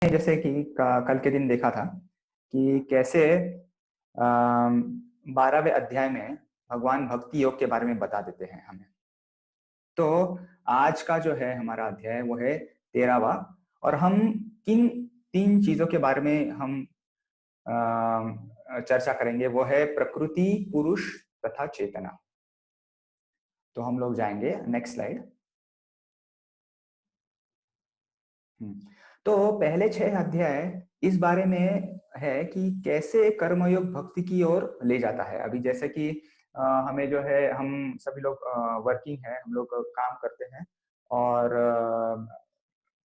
जैसे कि कल के दिन देखा था कि कैसे 12वें अध्याय में भगवान भक्ति योग के बारे में बता देते हैं हमें। तो आज का जो है हमारा अध्याय वो है 13वां, और हम किन 3 चीजों के बारे में हम चर्चा करेंगे। वो है प्रकृति, पुरुष तथा चेतना। तो हम लोग जाएंगे नेक्स्ट स्लाइड। तो पहले 6 अध्याय इस बारे में है कि कैसे कर्मयोग भक्ति की ओर ले जाता है। अभी जैसे कि हमें जो है, हम सभी लोग वर्किंग है, हम लोग काम करते हैं, और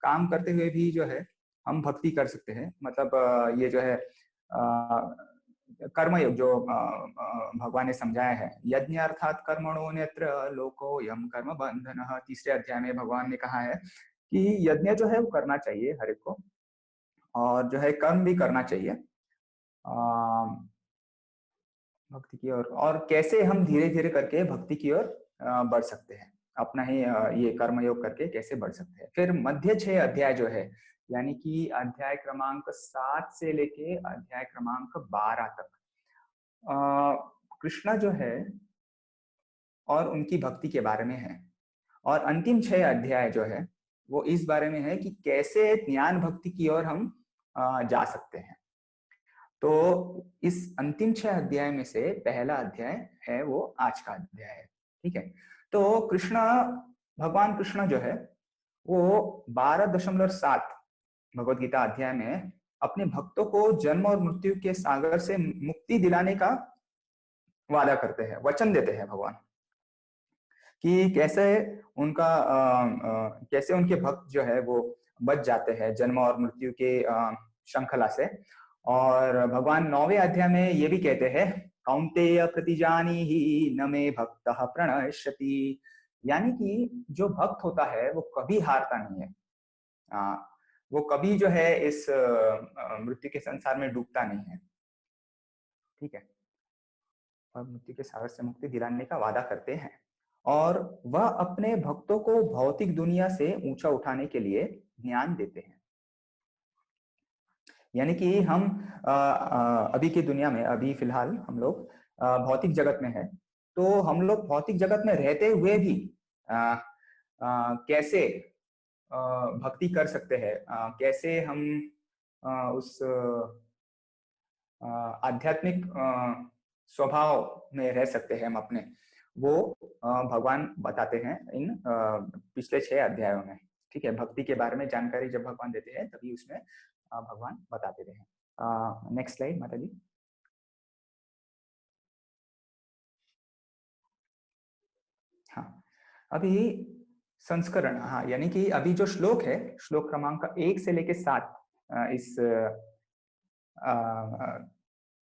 काम करते हुए भी जो है हम भक्ति कर सकते हैं। मतलब ये जो है कर्मयोग जो भगवान ने समझाया है, यज्ञ अर्थात कर्मणो नेत्र लोको यम कर्म बंधन। तीसरे अध्याय में भगवान ने कहा है कि यज्ञ जो है वो करना चाहिए हर एक को, और जो है कर्म भी करना चाहिए भक्ति की ओर। और कैसे हम धीरे धीरे करके भक्ति की ओर बढ़ सकते हैं, अपना ही ये कर्मयोग करके कैसे बढ़ सकते हैं। फिर मध्य 6 अध्याय जो है, यानी कि अध्याय क्रमांक 7 से लेके अध्याय क्रमांक 12 तक कृष्णा जो है और उनकी भक्ति के बारे में है। और अंतिम 6 अध्याय जो है वो इस बारे में है कि कैसे ज्ञान भक्ति की ओर हम जा सकते हैं। तो इस अंतिम 6 अध्याय में से पहला अध्याय है वो आज का अध्याय है। ठीक है। तो भगवान कृष्ण जो है वो 12.7 भगवत गीता अध्याय में अपने भक्तों को जन्म और मृत्यु के सागर से मुक्ति दिलाने का वादा करते हैं, वचन देते हैं भगवान, कि कैसे उनके भक्त जो है वो बच जाते हैं जन्म और मृत्यु के श्रृंखला से। और भगवान 9वें अध्याय में ये भी कहते हैं, कौन्तेय प्रतिजानीहि न मे भक्तः प्रणश्यति। यानी कि जो भक्त होता है वो कभी हारता नहीं है, वो कभी जो है इस मृत्यु के संसार में डूबता नहीं है। ठीक है। और मृत्यु के सागर से मुक्ति दिलाने का वादा करते हैं, और वह अपने भक्तों को भौतिक दुनिया से ऊंचा उठाने के लिए ज्ञान देते हैं। यानी कि हम अभी की दुनिया में, अभी फिलहाल हम लोग भौतिक जगत में है, तो हम लोग भौतिक जगत में रहते हुए भी कैसे भक्ति कर सकते हैं, कैसे हम उस आध्यात्मिक स्वभाव में रह सकते हैं हम अपने, वो भगवान बताते हैं इन पिछले 6 अध्यायों में। ठीक है। भक्ति के बारे में जानकारी जब भगवान देते हैं तभी उसमें भगवान बताते हैं। नेक्स्ट स्लाइड माता जी। हाँ, अभी संस्करण, हाँ, यानी कि अभी जो श्लोक है, श्लोक क्रमांक 1 से लेके 7 इस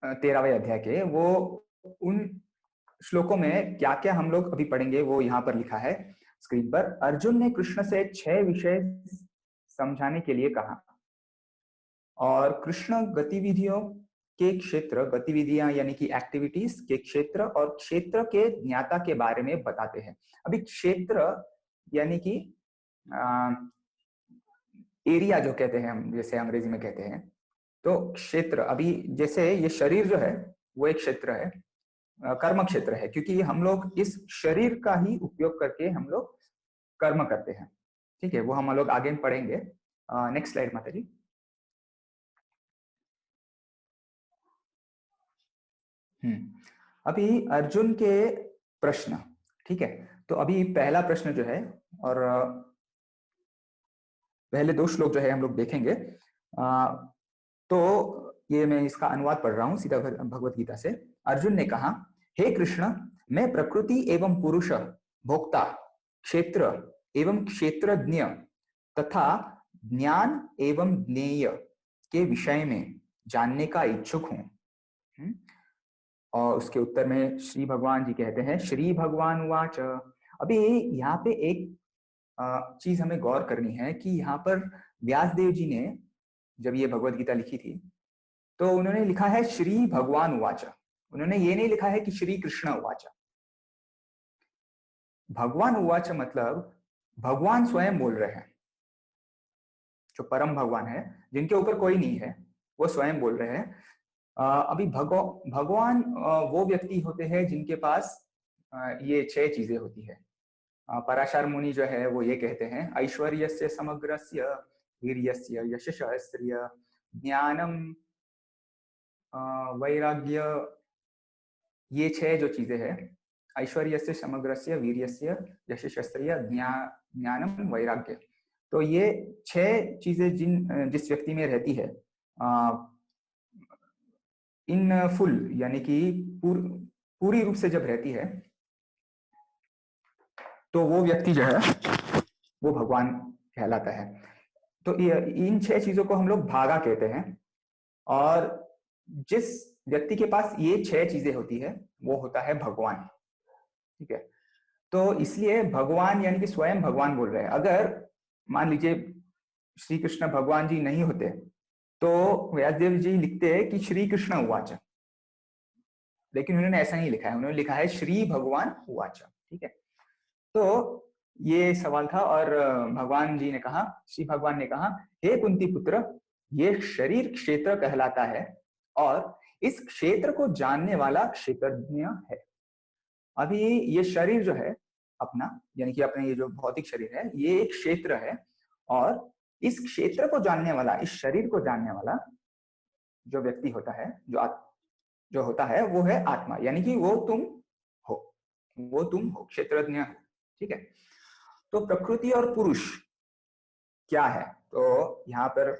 13वें अध्याय के, वो उन श्लोकों में क्या क्या हम लोग अभी पढ़ेंगे वो यहाँ पर लिखा है स्क्रीन पर। अर्जुन ने कृष्ण से 6 विषय समझाने के लिए कहा, और कृष्ण गतिविधियों के क्षेत्र, गतिविधियां यानी कि एक्टिविटीज के क्षेत्र, और क्षेत्र के ज्ञाता के बारे में बताते हैं। अभी क्षेत्र यानी कि एरिया जो कहते हैं हम, जैसे अंग्रेजी में कहते हैं, तो क्षेत्र, अभी जैसे ये शरीर जो है वो एक क्षेत्र है, कर्म क्षेत्र है, क्योंकि हम लोग इस शरीर का ही उपयोग करके हम लोग कर्म करते हैं। ठीक है। वो हम लोग आगे पढ़ेंगे। नेक्स्ट स्लाइड माता जी। अभी अर्जुन के प्रश्न। ठीक है। तो अभी पहला प्रश्न जो है, और पहले 2 श्लोक जो है हम लोग देखेंगे। तो ये मैं इसका अनुवाद पढ़ रहा हूं सीधा भगवत गीता से। अर्जुन ने कहा, हे कृष्ण, मैं प्रकृति एवं पुरुष, भोक्ता, क्षेत्र एवं क्षेत्रज्ञ तथा ज्ञान एवं ज्ञेय के विषय में जानने का इच्छुक हूं। और उसके उत्तर में श्री भगवान जी कहते हैं, श्री भगवान उवाच। अभी यहाँ पे एक चीज हमें गौर करनी है कि यहाँ पर व्यास देव जी ने जब ये भगवत गीता लिखी थी, तो उन्होंने लिखा है श्री भगवान उवाच। उन्होंने ये नहीं लिखा है कि श्री कृष्ण उवाच। भगवान उवाच मतलब भगवान स्वयं बोल रहे हैं। जो परम भगवान है, जिनके ऊपर कोई नहीं है, वो स्वयं बोल रहे हैं अभी भगवान वो व्यक्ति होते हैं जिनके पास ये 6 चीजें होती है। पराशर मुनि जो है वो ये कहते हैं, ऐश्वर्यस्य समग्रस्य वीर्यस्य यशस्स्य ज्ञानम वैराग्य, ये 6 जो चीजें हैं, ऐश्वर्यस्य समग्रस्य वीर्यस्य यशस्स्य ज्ञानम वैराग्य, तो ये 6 चीजें जिस व्यक्ति में रहती है इन फुल, यानी कि पूरी रूप से जब रहती है, तो वो व्यक्ति जो है वो भगवान कहलाता है। तो इन 6 चीजों को हम लोग भागा कहते हैं, और जिस व्यक्ति के पास ये 6 चीजें होती है वो होता है भगवान। ठीक है, तो इसलिए भगवान यानी कि स्वयं भगवान बोल रहे हैं। अगर मान लीजिए श्री कृष्ण भगवान जी नहीं होते तो व्यासदेव जी लिखते हैं कि श्री कृष्ण उवाच, लेकिन उन्होंने ऐसा नहीं लिखा है, उन्होंने लिखा है श्री भगवान उवाच। ठीक है, तो ये सवाल था, और भगवान जी ने कहा, श्री भगवान ने कहा, हे कुंती पुत्र, ये शरीर क्षेत्र कहलाता है और इस क्षेत्र को जानने वाला क्षेत्रज्ञ है। अभी ये शरीर जो है अपना, यानी कि अपने ये जो भौतिक शरीर है, ये एक क्षेत्र है, और इस क्षेत्र को जानने वाला, इस शरीर को जानने वाला जो व्यक्ति होता है, जो होता है, वो है आत्मा, यानी कि वो तुम हो, क्षेत्रज्ञ हो। ठीक है, तो प्रकृति और पुरुष क्या है? तो यहाँ पर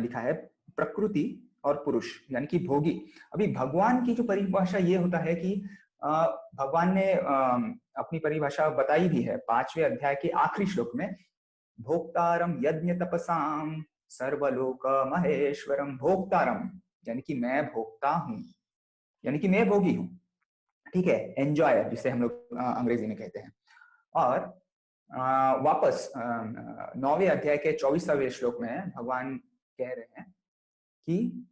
लिखा है प्रकृति और पुरुष यानी कि भोगी। अभी भगवान की जो परिभाषा ये होता है कि भगवान ने अपनी परिभाषा बताई भी है 5वें अध्याय के आखिरी श्लोक में, भोक्तारम यज्ञ तपसाम सर्वलोक महेश्वरम। भोक्तारम यानी कि मैं भोक्ता हूं, यानी कि मैं भोगी हूं। ठीक है, एंजॉयर जिसे हम लोग अंग्रेजी में कहते हैं। और वापस 9वें अध्याय के 24वें श्लोक में भगवान कह रहे हैं कि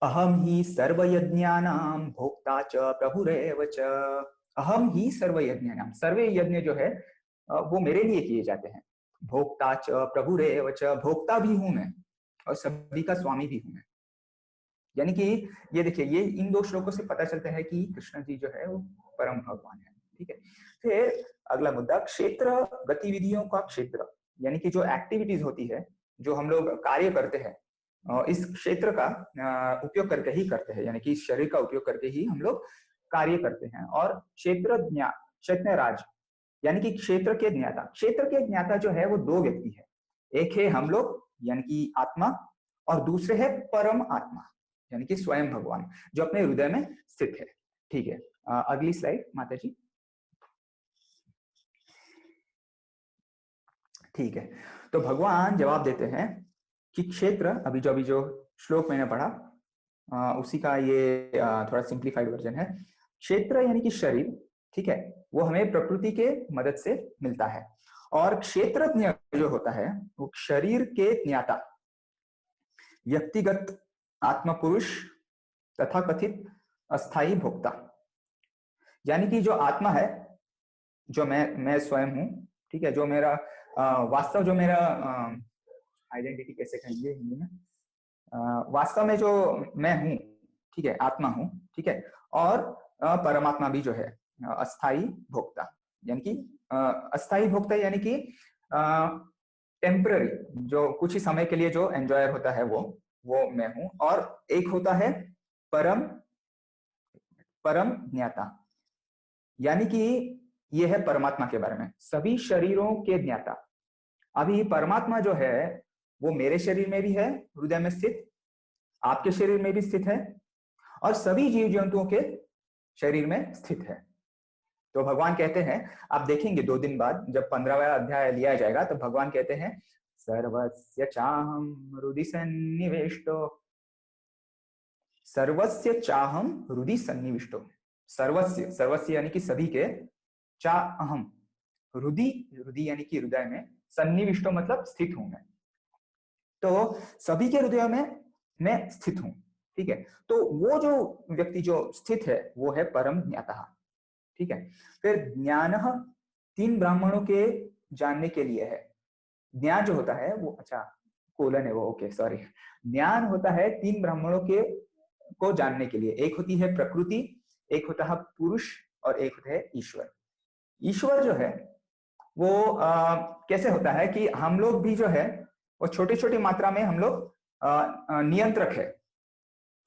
अहम ही सर्वयज्ञानां भोक्ता च प्रभुरेव च। अहम ही सर्वयज्ञानां, सर्वे यज्ञ जो है वो मेरे लिए किए जाते हैं। भोक्ता च प्रभुरेव च, भोक्ता भी हूं मैं और सभी का स्वामी भी हूं मैं। यानी कि ये देखिए, ये इन 2 श्लोकों से पता चलता है कि कृष्ण जी जो है वो परम भगवान है। ठीक है, फिर अगला मुद्दा, क्षेत्र गतिविधियों का क्षेत्र, यानी कि जो एक्टिविटीज होती है, जो हम लोग कार्य करते हैं, इस क्षेत्र का उपयोग करके ही करते हैं, यानी कि इस शरीर का उपयोग करके ही हम लोग कार्य करते हैं। और क्षेत्रराज यानी कि क्षेत्र के ज्ञाता। क्षेत्र के ज्ञाता जो है वो 2 व्यक्ति है, एक है हम लोग यानी कि आत्मा, और दूसरे है परम आत्मा यानी कि स्वयं भगवान, जो अपने हृदय में स्थित है। ठीक है, अगली स्लाइड माता जी। ठीक है, तो भगवान जवाब देते हैं कि क्षेत्र, अभी जो श्लोक मैंने पढ़ा उसी का ये थोड़ा सिंप्लीफाइड वर्जन है। क्षेत्र यानी कि शरीर, ठीक है, वो हमें प्रकृति के मदद से मिलता है, और क्षेत्रज्ञ जो होता है वो शरीर के ज्ञाता, व्यक्तिगत आत्मा पुरुष तथा कथित अस्थाई भोक्ता। यानी कि जो आत्मा है, जो मैं स्वयं हूं, ठीक है, जो मेरा वास्तव, जो मेरा आइडेंटिटी कैसे कहेंगे हिंदी में, वास्तव में जो मैं हूं, ठीक है, आत्मा हूं, ठीक है, और परमात्मा भी जो है अस्थाई भोक्ता, यानी कि अस्थाई भोक्ता यानी कि टेम्पररी, जो कुछ ही समय के लिए जो एंजॉयर होता है वो मैं हूं। और एक होता है परम ज्ञाता, यानी कि ये है परमात्मा के बारे में, सभी शरीरों के ज्ञाता। अभी परमात्मा जो है वो मेरे शरीर में भी है, हृदय में स्थित, आपके शरीर में भी स्थित है, और सभी जीव जंतुओं के शरीर में स्थित है। तो भगवान कहते हैं, आप देखेंगे 2 दिन बाद जब 15वां अध्याय लिया जाएगा, तो भगवान कहते हैं सर्वस्य चाहम हृदि सन्निविष्टो, सर्वस्य चाहम हृदि सन्निविष्टो। सर्वस्य यानी कि सभी के, चा अहम, हृदि यानी कि हृदय में, सन्निविष्टो मतलब स्थित हूं मैं, तो सभी के हृदय में मैं स्थित हूं। ठीक है, तो वो जो व्यक्ति जो स्थित है वो है परम ज्ञाता। ठीक है, फिर ज्ञान 3 ब्राह्मणों के जानने के लिए है। ज्ञान जो होता है वो, अच्छा कोलन है वो, ओके सॉरी। ज्ञान होता है तीन ब्राह्मणों के को जानने के लिए, एक होती है प्रकृति, एक होता है पुरुष, और एक होता है ईश्वर। ईश्वर जो है वो कैसे होता है कि हम लोग भी जो है वो छोटी छोटी मात्रा में हम लोग नियंत्रक है,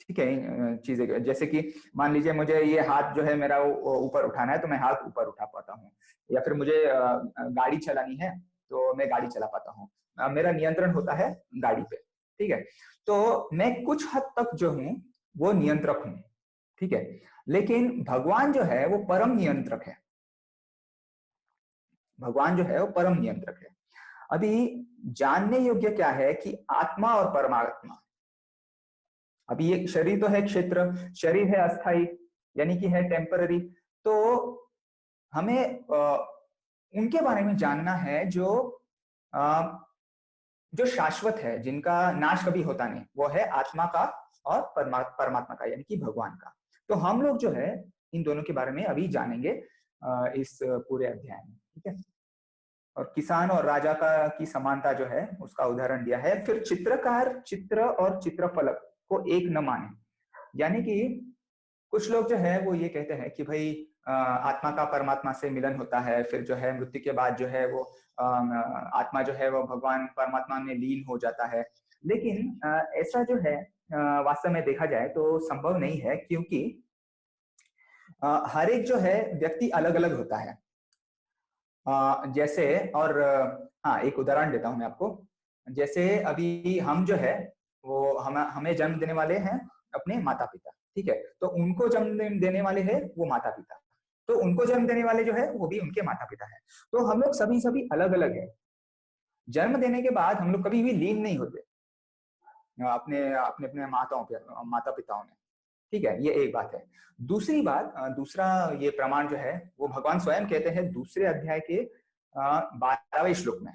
ठीक है, चीजें। जैसे कि मान लीजिए मुझे ये हाथ जो है मेरा ऊपर उठाना है तो मैं हाथ ऊपर उठा पाता हूँ, या फिर मुझे गाड़ी चलानी है तो मैं गाड़ी चला पाता हूँ, मेरा नियंत्रण होता है गाड़ी पे, ठीक है। तो मैं कुछ हद तक जो हूँ वो नियंत्रक हूँ, ठीक है। लेकिन भगवान जो है वो परम नियंत्रक है, भगवान जो है वो परम नियंत्रक है। अभी जानने योग्य क्या है कि आत्मा और परमात्मा, अभी ये शरीर तो है क्षेत्र, शरीर है अस्थाई यानी कि है टेम्पररी, तो हमें उनके बारे में जानना है जो जो शाश्वत है, जिनका नाश कभी होता नहीं, वो है आत्मा का और परमात्मा का यानी कि भगवान का। तो हम लोग जो है इन दोनों के बारे में अभी जानेंगे इस पूरे अध्याय में, ठीक है। और किसान और राजा का की समानता जो है उसका उदाहरण दिया है। फिर चित्रकार चित्र और चित्रफलक को एक न माने, यानी कि कुछ लोग जो है वो ये कहते हैं कि भाई आत्मा का परमात्मा से मिलन होता है, फिर जो है मृत्यु के बाद जो है वो आत्मा जो है वो भगवान परमात्मा में लीन हो जाता है। लेकिन ऐसा जो है वास्तव में देखा जाए तो संभव नहीं है, क्योंकि हर एक जो है व्यक्ति अलग अलग होता है। जैसे, और हाँ एक उदाहरण देता हूँ मैं आपको। जैसे अभी हम जो है वो हमें जन्म देने वाले हैं अपने माता पिता, ठीक है। तो उनको जन्म देने वाले हैं वो माता पिता, तो उनको जन्म देने वाले जो है वो भी उनके माता पिता है। तो हम लोग सभी अलग अलग है। जन्म देने के बाद हम लोग कभी भी लीन नहीं होते अपने अपने अपने माता पिताओं में, ठीक है। ये एक बात है। दूसरी बात, दूसरा ये प्रमाण जो है वो भगवान स्वयं कहते हैं दूसरे अध्याय के 12वें श्लोक में।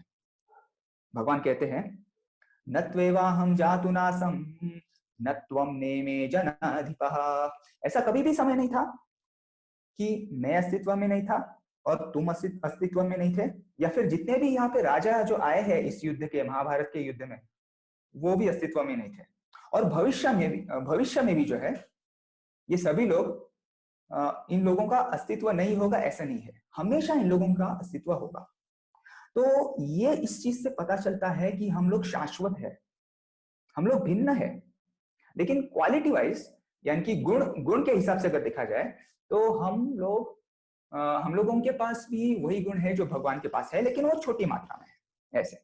भगवान कहते हैं न त्वेवाहं जातु नासं न त्वं नेमे जनाधिपः। ऐसा कभी भी समय नहीं था कि मैं अस्तित्व में नहीं था और तुम अस्तित्व में नहीं थे, या फिर जितने भी यहाँ पे राजा जो आए हैं इस युद्ध के, महाभारत के युद्ध में, वो भी अस्तित्व में नहीं थे। और भविष्य में भी जो है ये सभी लोग, इन लोगों का अस्तित्व नहीं होगा ऐसा नहीं है, हमेशा इन लोगों का अस्तित्व होगा। तो ये इस चीज से पता चलता है कि हम लोग शाश्वत है, हम लोग भिन्न है, लेकिन क्वालिटी वाइज यानी कि गुण के हिसाब से अगर देखा जाए तो हम लोगों के पास भी वही गुण है जो भगवान के पास है, लेकिन वो छोटी मात्रा में है ऐसे।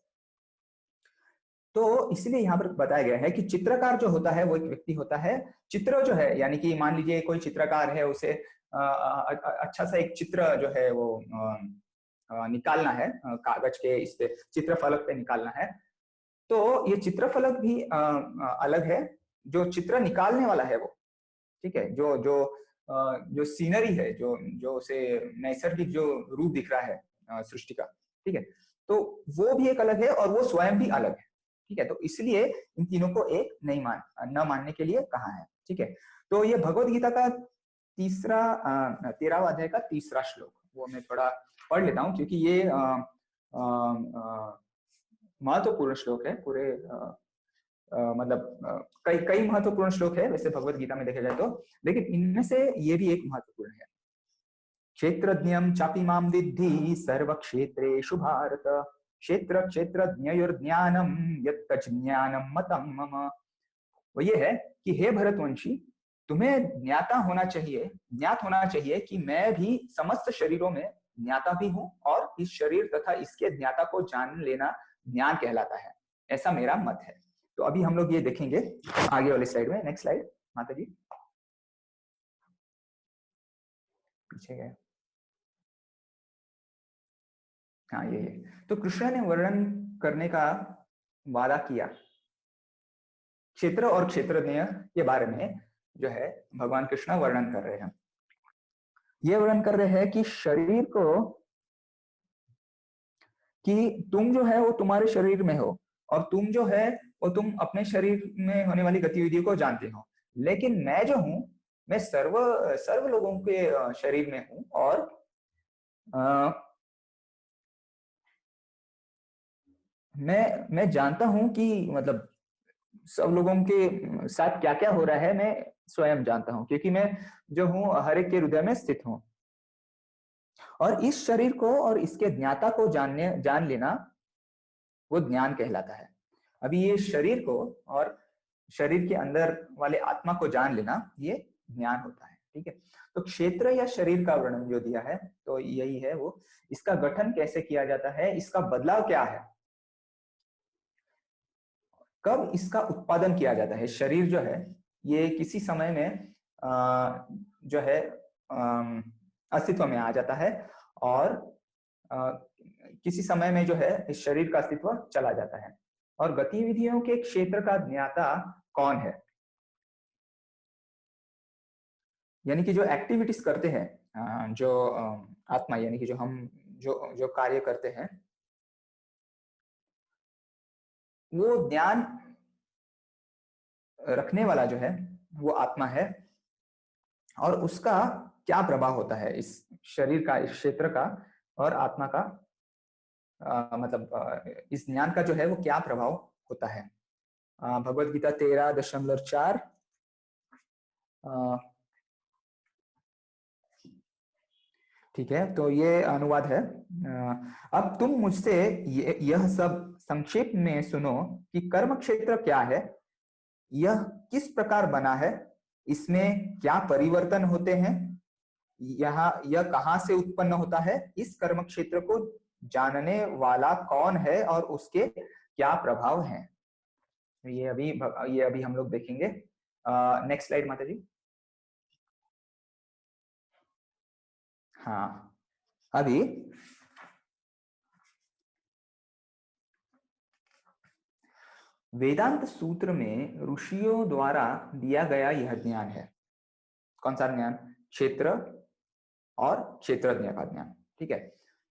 तो इसलिए यहाँ पर बताया गया है कि चित्रकार जो होता है वो एक व्यक्ति होता है। चित्र जो है यानी कि मान लीजिए कोई चित्रकार है, उसे अच्छा सा एक चित्र जो है वो निकालना है, कागज के इस पे चित्रफलक पे निकालना है। तो ये चित्रफलक भी अलग है, जो चित्र निकालने वाला है वो, ठीक है, जो जो जो सीनरी है, जो जो उसे नैसर्गिक जो रूप दिख रहा है सृष्टि का, ठीक है, तो वो भी एक अलग है और वो स्वयं भी अलग है, ठीक है। तो इसलिए इन तीनों को एक नहीं न मानने के लिए कहा है, ठीक है। तो ये भगवत गीता का 13वां अध्याय का 3रा श्लोक, वो मैं थोड़ा पढ़ लेता हूँ क्योंकि ये महत्वपूर्ण श्लोक है पूरे, मतलब कई महत्वपूर्ण श्लोक है वैसे भगवत गीता में देखा जाए तो, लेकिन इनमें से ये भी एक महत्वपूर्ण है। क्षेत्रज्ञं चापि मां विद्धि सर्वक्षेत्रेषु भारत, क्षेत्र क्षेत्रज्ञयोर्ज्ञानं यत्तच्च ज्ञानं मतं मम। वो ये है कि हे भरतवंशी, तुम्हें ज्ञात होना चाहिए कि मैं भी समस्त शरीरों में ज्ञाता भी हूँ, और इस शरीर तथा इसके ज्ञाता को जान लेना ज्ञान कहलाता है, ऐसा मेरा मत है। तो अभी हम लोग ये देखेंगे आगे वाली स्लाइड में। नेक्स्ट स्लाइड माता जी, पीछे गए। हाँ ये तो कृष्ण ने वर्णन करने का वादा किया क्षेत्र और क्षेत्रज्ञ के बारे में, जो है भगवान कृष्ण वर्णन कर रहे हैं। ये वर्णन कर रहे हैं कि शरीर को, कि तुम जो है वो तुम्हारे शरीर में हो, और तुम जो है वो तुम अपने शरीर में होने वाली गतिविधियों को जानते हो, लेकिन मैं जो हूं मैं सर्व लोगों के शरीर में हूं, और मैं जानता हूं कि मतलब सब लोगों के साथ क्या क्या हो रहा है, मैं स्वयं जानता हूं, क्योंकि मैं जो हूँ हर एक के हृदय में स्थित हूँ। और इस शरीर को और इसके ज्ञाता को जान लेना वो ज्ञान कहलाता है। अभी ये शरीर को और शरीर के अंदर वाले आत्मा को जान लेना ये ज्ञान होता है। ठीक है, तो क्षेत्र या शरीर का वर्णन जो दिया है तो यही है वो। इसका गठन कैसे किया जाता है, इसका बदलाव क्या है, कब इसका उत्पादन किया जाता है। शरीर जो है ये किसी समय में जो है अस्तित्व में आ जाता है और किसी समय में जो है इस शरीर का अस्तित्व चला जाता है। और गतिविधियों के क्षेत्र का ज्ञाता कौन है, यानी कि जो एक्टिविटीज करते हैं जो आत्मा, यानी कि जो हम जो जो कार्य करते हैं वो ज्ञान रखने वाला जो है वो आत्मा है। और उसका क्या प्रभाव होता है इस शरीर का, इस क्षेत्र का और आत्मा का, मतलब इस ज्ञान का जो है वो क्या प्रभाव होता है। भगवत गीता 13.4। ठीक है, तो ये अनुवाद है। अब तुम मुझसे यह सब संक्षेप में सुनो कि कर्म क्षेत्र क्या है, यह किस प्रकार बना है, इसमें क्या परिवर्तन होते हैं, यह कहाँ से उत्पन्न होता है, इस कर्म क्षेत्र को जानने वाला कौन है और उसके क्या प्रभाव हैं। ये अभी हम लोग देखेंगे। नेक्स्ट स्लाइड माता जी। हाँ, अभी वेदांत सूत्र में ऋषियों द्वारा दिया गया यह ज्ञान है। कौन सा ज्ञान? क्षेत्र और क्षेत्रज्ञ का ज्ञान। ठीक है,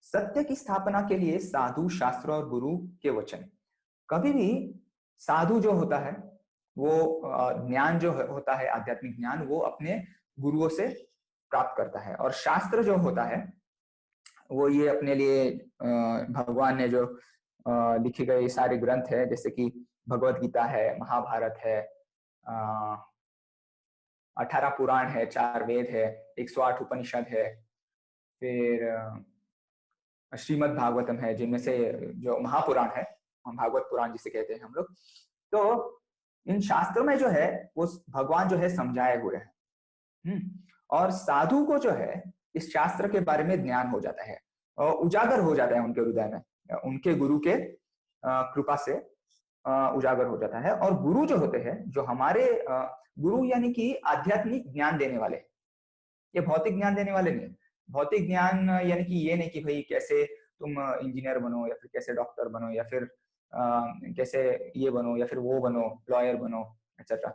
सत्य की स्थापना के लिए साधु, शास्त्र और गुरु के वचन। कभी भी साधु जो होता है वो ज्ञान जो होता है, आध्यात्मिक ज्ञान, वो अपने गुरुओं से प्राप्त करता है। और शास्त्र जो होता है वो ये अपने लिए भगवान ने जो लिखे गए सारे ग्रंथ है, जैसे कि भगवत गीता है, महाभारत है, 18 पुराण है, 4 वेद है, 108 उपनिषद है, फिर श्रीमद् भागवतम है, जिनमें से जो महापुराण है, भागवत पुराण जिसे कहते हैं हम लोग। तो इन शास्त्रों में जो है वो भगवान जो है समझाए हुए हैं। और साधु को जो है इस शास्त्र के बारे में ज्ञान हो जाता है और उजागर हो जाता है उनके हृदय में, उनके गुरु के कृपा से उजागर हो जाता है। और गुरु जो होते हैं, जो हमारे गुरु यानी कि आध्यात्मिक ज्ञान देने वाले, ये भौतिक ज्ञान देने वाले नहीं। भौतिक ज्ञान यानी कि ये नहीं कि भाई कैसे तुम इंजीनियर बनो या फिर कैसे डॉक्टर बनो या फिर कैसे ये बनो या फिर वो बनो, लॉयर बनो, एक्सेट्रा।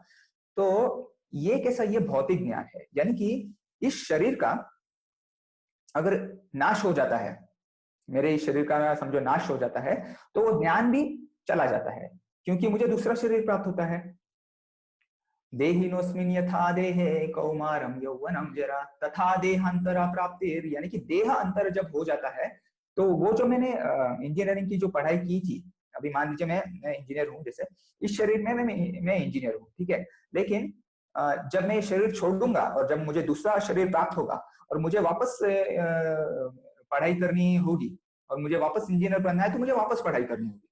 तो ये कैसा, ये भौतिक ज्ञान है, यानी कि इस शरीर का अगर नाश हो जाता है, मेरे इस शरीर का समझो नाश हो जाता है, तो वो ज्ञान भी चला जाता है, क्योंकि मुझे दूसरा शरीर प्राप्त होता है। देहिनोस्मिन् यथा देहे कौमारम यौवनम जरा तथा देहांतरा प्राप्तिर, यानी कि देह अंतर जब हो जाता है तो वो जो मैंने इंजीनियरिंग की जो पढ़ाई की थी, अभी मान लीजिए मैं इंजीनियर हूँ, जैसे इस शरीर में मैं इंजीनियर हूँ, ठीक है, लेकिन जब मैं ये शरीर छोड़ दूंगा और जब मुझे दूसरा शरीर प्राप्त होगा और मुझे वापस पढ़ाई करनी होगी और मुझे वापस इंजीनियर बनना है, तो मुझे वापस पढ़ाई करनी होगी।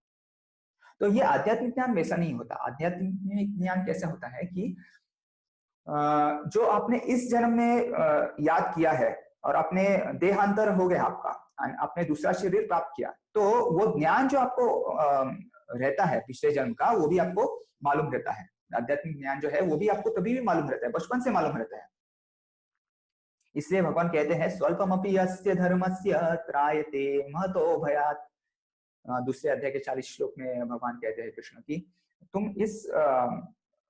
तो ये आध्यात्मिक ज्ञान वैसा नहीं होता। आध्यात्मिक ज्ञान कैसा होता है कि जो आपने इस जन्म में याद किया है और आपने देहांतर हो गया आपका, आपने दूसरा शरीर प्राप्त किया, तो वो ज्ञान जो आपको रहता है पिछले जन्म का, वो भी आपको मालूम रहता है। आध्यात्मिक ज्ञान जो है वो भी आपको तभी भी मालूम रहता है, बचपन से मालूम रहता है। इसलिए भगवान कहते हैं स्वल्पमपि यस्य धर्मस्य त्रायते महतो भयात्। दूसरे अध्याय के 40 श्लोक में भगवान कहते हैं कृष्ण की तुम इस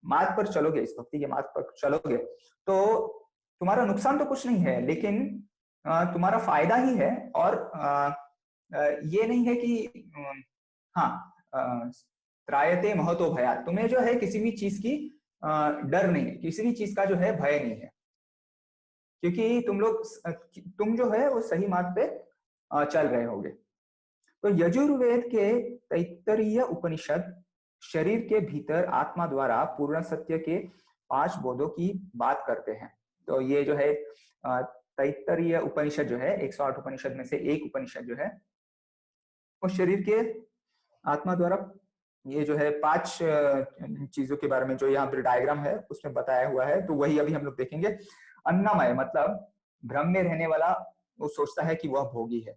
मार्ग पर चलोगे, इस भक्ति के मार्ग पर चलोगे तो तुम्हारा नुकसान तो कुछ नहीं है, लेकिन तुम्हारा फायदा ही है। और ये नहीं है कि हाँ, त्रायते महतो भयात्, तुम्हें जो है किसी भी चीज की डर नहीं है, किसी भी चीज का जो है भय नहीं है, क्योंकि तुम जो है वो सही मार्ग पे चल रहे होगे। तो यजुर्वेद के तैत्तरीय उपनिषद शरीर के भीतर आत्मा द्वारा पूर्ण सत्य के 5 बोधों की बात करते हैं। तो ये जो है तैत्तरीय उपनिषद जो है 108 उपनिषद में से एक उपनिषद जो है वो शरीर के आत्मा द्वारा ये जो है 5 चीजों के बारे में जो यहाँ पर डायग्राम है उसमें बताया हुआ है। तो वही अभी हम लोग देखेंगे। अन्नमय मतलब भ्रम में रहने वाला, वो सोचता है कि वह भोगी है।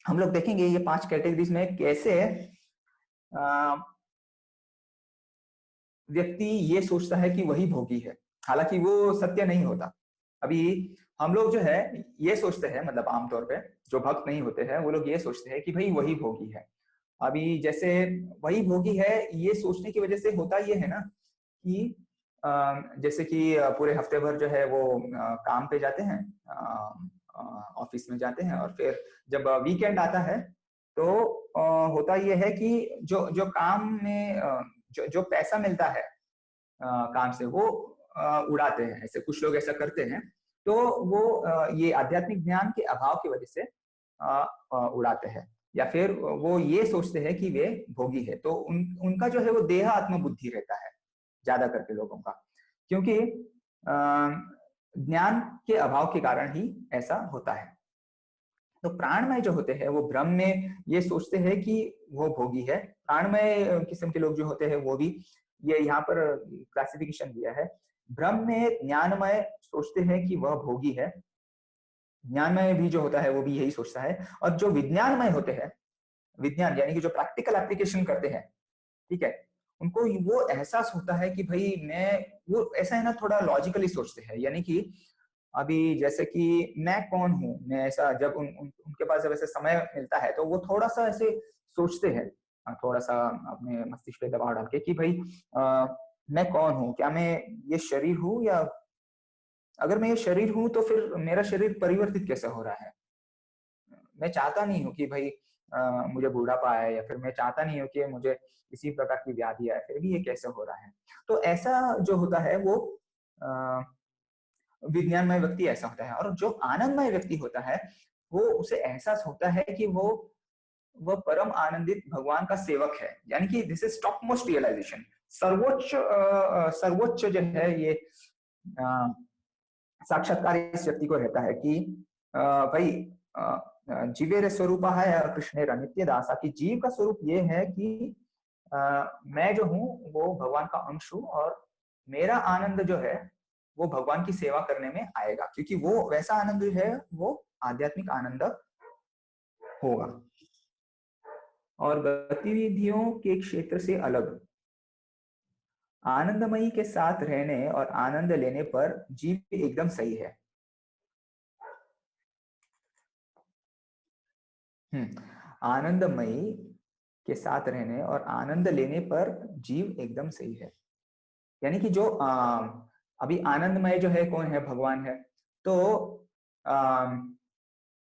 हम लोग देखेंगे ये 5 कैटेगरीज में कैसे व्यक्ति ये सोचता है कि वही भोगी है, हालांकि वो सत्य नहीं होता। अभी हम लोग जो है ये सोचते हैं, मतलब आमतौर पे जो भक्त नहीं होते हैं वो लोग ये सोचते हैं कि भाई वही भोगी है। अभी जैसे वही भोगी है ये सोचने की वजह से होता ये है ना कि जैसे कि पूरे हफ्ते भर जो है वो काम पे जाते हैं, ऑफिस में जाते हैं, और फिर जब वीकेंड आता है तो होता ये है कि जो काम में जो पैसा मिलता है काम से वो उड़ाते हैं। ऐसे कुछ लोग ऐसा करते हैं, तो वो ये आध्यात्मिक ज्ञान के अभाव की वजह से उड़ाते हैं, या फिर वो ये सोचते हैं कि वे भोगी है। तो उनका जो है वो देह आत्म बुद्धि रहता है ज्यादा करके लोगों का, क्योंकि ज्ञान के अभाव के कारण ही ऐसा होता है। तो प्राणमय जो होते हैं वो भ्रम में ये सोचते हैं कि वो भोगी है। प्राणमय किस्म के लोग जो होते हैं वो भी ये यहाँ पर क्लासिफिकेशन दिया है। भ्रम में ज्ञानमय सोचते हैं कि वह भोगी है, ज्ञानमय भी जो होता है वो भी यही सोचता है। और जो विज्ञानमय होते हैं, विज्ञान यानी कि जो प्रैक्टिकल एप्लीकेशन करते हैं, ठीक है, उनको वो एहसास होता है कि भाई मैं, वो ऐसा है ना थोड़ा लॉजिकली सोचते हैं। यानी कि अभी जैसे कि मैं कौन हूँ, मैं ऐसा जब उनके पास जब ऐसे समय मिलता है तो वो थोड़ा सा ऐसे सोचते हैं, थोड़ा सा अपने मस्तिष्क पे दबाव डाल के कि भाई मैं कौन हूँ, क्या मैं ये शरीर हूँ, या अगर मैं ये शरीर हूँ तो फिर मेरा शरीर परिवर्तित कैसे हो रहा है। मैं चाहता नहीं हूँ कि भाई मुझे बुढ़ापा आए, या फिर मैं चाहता नहीं हूँ कि मुझे किसी प्रकार की व्याधि आए, फिर भी ये कैसे हो रहा है। तो ऐसा जो होता है वो विज्ञानमय व्यक्ति ऐसा होता है। और जो आनंदमय व्यक्ति होता है वो उसे एहसास होता है कि वो परम आनंदित भगवान का सेवक है। यानी कि this is top most realisation, सर्वोच्च जो है ये साक्षात्कार इस व्यक्ति को रहता है कि भाई जीवेर स्वरूप है कृष्णेर नित्य दासा, की जीव का स्वरूप ये है कि मैं जो हूँ वो भगवान का अंश हूँ, और मेरा आनंद जो है वो भगवान की सेवा करने में आएगा, क्योंकि वो वैसा आनंद है वो आध्यात्मिक आनंद होगा। और गतिविधियों के क्षेत्र से अलग आनंदमयी के साथ रहने और आनंद लेने पर जीव एकदम सही है। आनंदमयी के साथ रहने और आनंद लेने पर जीव एकदम सही है। यानी कि जो अभी आनंदमय जो है कौन है, भगवान है। तो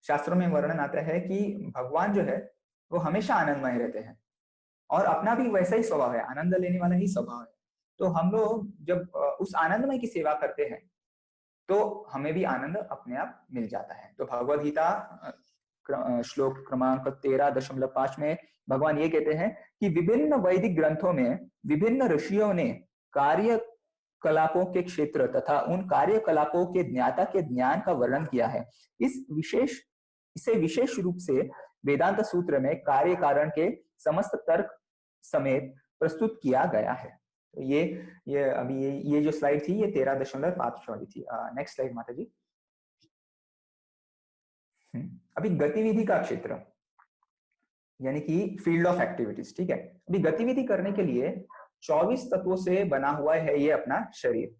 शास्त्रों में वर्णन आता है कि भगवान जो है वो हमेशा आनंदमय रहते हैं, और अपना भी वैसा ही स्वभाव है, आनंद लेने वाला ही स्वभाव है। तो हम लोग जब उस आनंदमय की सेवा करते हैं तो हमें भी आनंद अपने आप मिल जाता है। तो भगवद गीता श्लोक क्रमांक 13.5 में भगवान ये कहते हैं कि विभिन्न वैदिक ग्रंथों में विभिन्न ऋषियों ने कार्यकलापों के क्षेत्र तथा उन कार्यकलापों के ज्ञाता के ज्ञान का वर्णन किया है। इसे विशेष रूप से वेदांत सूत्र में कार्य कारण के समस्त तर्क समेत प्रस्तुत किया गया है। तो ये अभी ये जो स्लाइड थी ये 13.5 वाली थी। नेक्स्ट स्लाइड माता जी। अभी गतिविधि का क्षेत्र यानी कि फील्ड ऑफ एक्टिविटीज, ठीक है। अभी गतिविधि करने के लिए 24 तत्वों से बना हुआ है ये अपना शरीर।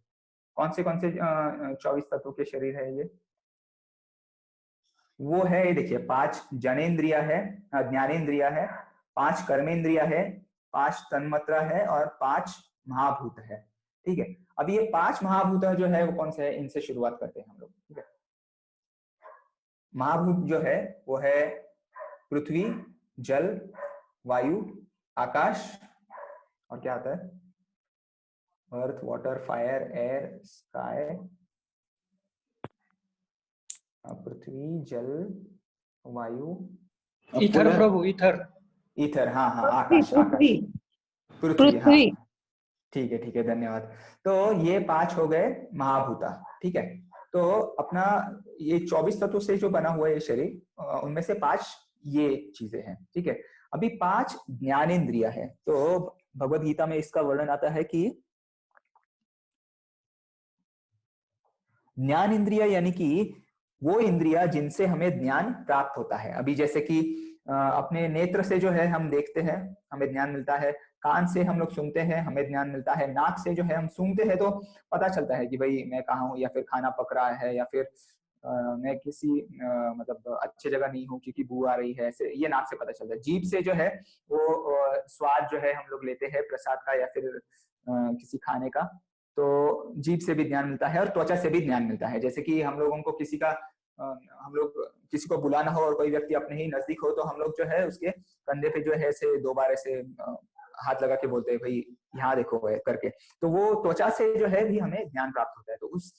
कौन से 24 तत्वों के शरीर है ये? वो है, ये देखिए, 5 जनेन्द्रिया है, ज्ञानेन्द्रिया है, 5 कर्मेंद्रिया है, 5 तन्मात्रा है, और 5 महाभूत है, ठीक है। अब ये 5 महाभूत जो है वो कौन से है, इनसे शुरुआत करते हैं हम लोग, ठीक है। महाभूत जो है वो है पृथ्वी, जल, वायु, आकाश, और क्या आता है, अर्थ, वाटर, फायर, एयर, स्काई, पृथ्वी, जल, वायु, ईथर प्रभु, ईथर। ईथर, हाँ हाँ, पृथ्वी, आकाश, आकाश, पृथ्वी, हाँ पृथ्वी। ठीक है, धन्यवाद। तो ये 5 हो गए महाभूता, ठीक है। तो अपना ये 24 तत्वों से जो बना हुआ है ये शरीर, उनमें से 5 ये चीजें हैं, ठीक है। अभी 5 ज्ञानेंद्रिय है। तो भगवत गीता में इसका वर्णन आता है कि ज्ञान इंद्रिय यानी कि वो इंद्रिया जिनसे हमें ज्ञान प्राप्त होता है। अभी जैसे कि अपने नेत्र से जो है हम देखते हैं, हमें ज्ञान मिलता है। कान से हम लोग सुनते हैं, हमें ज्ञान मिलता है। नाक से जो है हम सूंघते हैं तो पता चलता है कि भाई मैं कहाँ हूँ, या फिर खाना पक रहा है, या फिर मैं किसी मतलब अच्छी जगह नहीं हूँ क्योंकि बू आ रही है, ऐसे ये नाक से पता चलता है। जीभ से जो है वो स्वाद जो है हम लोग लेते हैं प्रसाद का या फिर किसी खाने का, तो जीभ से भी ज्ञान मिलता है। और त्वचा से भी ज्ञान मिलता है। जैसे कि हम लोगों को किसी का हम लोग किसी को बुलाना हो और कोई व्यक्ति अपने ही नजदीक हो, तो हम लोग जो है उसके कंधे पे जो है ऐसे 2 बार ऐसे हाथ लगा के बोलते हैं भाई यहाँ देखो करके। तो वो त्वचा से जो है भी हमें ज्ञान प्राप्त होता है। तो उस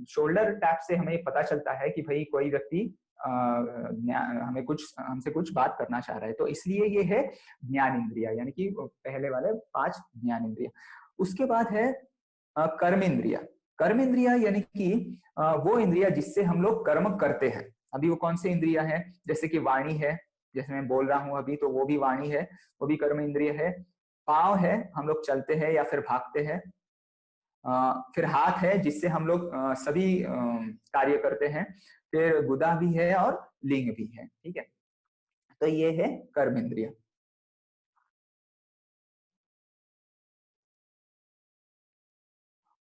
शोल्डर टैप से हमें पता चलता है कि भाई कोई व्यक्ति हमें हमसे कुछ बात करना चाह रहा है। तो इसलिए ये है ज्ञान इंद्रिया, यानी कि पहले वाले 5 ज्ञान इंद्रिया। उसके बाद है कर्म इंद्रिया। कर्म इंद्रिया यानी कि वो इंद्रिया जिससे हम लोग कर्म करते हैं। अभी वो कौन सी इंद्रिया है? जैसे कि वाणी है, जैसे मैं बोल रहा हूं अभी, तो वो भी वाणी है, वो भी कर्म इंद्रिय है। पाँव है, हम लोग चलते हैं या फिर भागते हैं। फिर हाथ है जिससे हम लोग सभी कार्य करते हैं। फिर गुदा भी है और लिंग भी है, ठीक है। तो ये है कर्म इंद्रिय।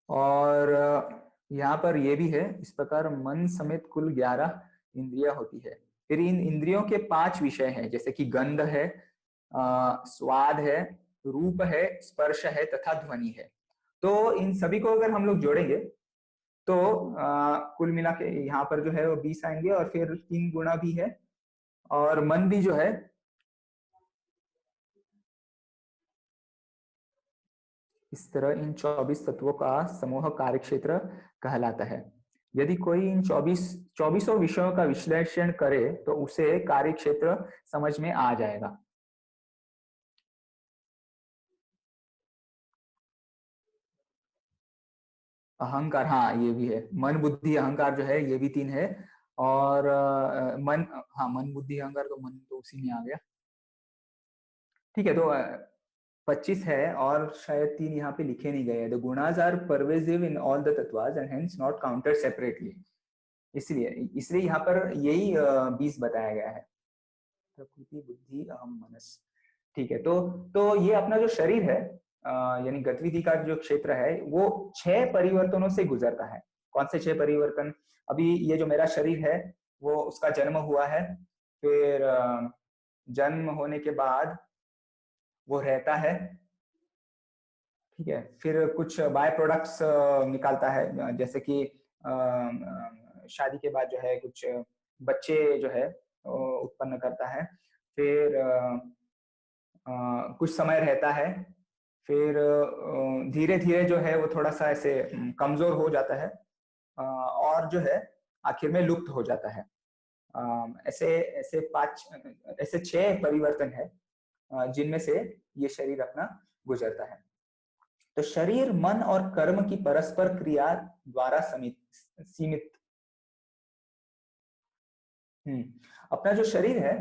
और यहाँ पर ये भी है, इस प्रकार मन समेत कुल 11 इंद्रिया होती है। फिर इन इंद्रियों के 5 विषय हैं, जैसे कि गंध है, स्वाद है, रूप है, स्पर्श है तथा ध्वनि है। तो इन सभी को अगर हम लोग जोड़ेंगे तो कुल मिला के यहाँ पर जो है वो 20 आएंगे। और फिर 3 गुणा भी है, और मन भी जो है इस तरह इन 24 तत्वों का समूह कार्यक्षेत्र कहलाता है। यदि कोई इन 24 विषयों का विश्लेषण करे तो उसे कार्यक्षेत्र समझ में आ जाएगा। अहंकार, हाँ ये भी है। मन बुद्धि अहंकार जो है ये भी 3 है। और मन, हाँ मन बुद्धि अहंकार, तो मन तो उसी में आ गया, ठीक है। तो 25 है, और शायद 3 यहाँ पे लिखे नहीं गए हैं। The gunas are pervasive in all the tattvas and hence not counted separately. इसलिए इसलिए यहाँ पर यही 20 बताया गया है। प्रकृति बुद्धि अहम मनस, ठीक है। तो ये अपना जो शरीर है, यानी गतिविधि का जो क्षेत्र है, वो 6 परिवर्तनों से गुजरता है। कौन से 6 परिवर्तन? अभी ये जो मेरा शरीर है वो उसका जन्म हुआ है। फिर जन्म होने के बाद वो रहता है, ठीक है। फिर कुछ बाय प्रोडक्ट्स निकालता है, जैसे कि शादी के बाद जो है कुछ बच्चे जो है उत्पन्न करता है। फिर कुछ समय रहता है। फिर धीरे धीरे जो है वो थोड़ा सा ऐसे कमजोर हो जाता है, और जो है आखिर में लुप्त हो जाता है। ऐसे ऐसे 6 परिवर्तन है जिनमें से ये शरीर अपना गुजरता है। तो शरीर मन और कर्म की परस्पर क्रिया द्वारा सीमित। अपना जो शरीर है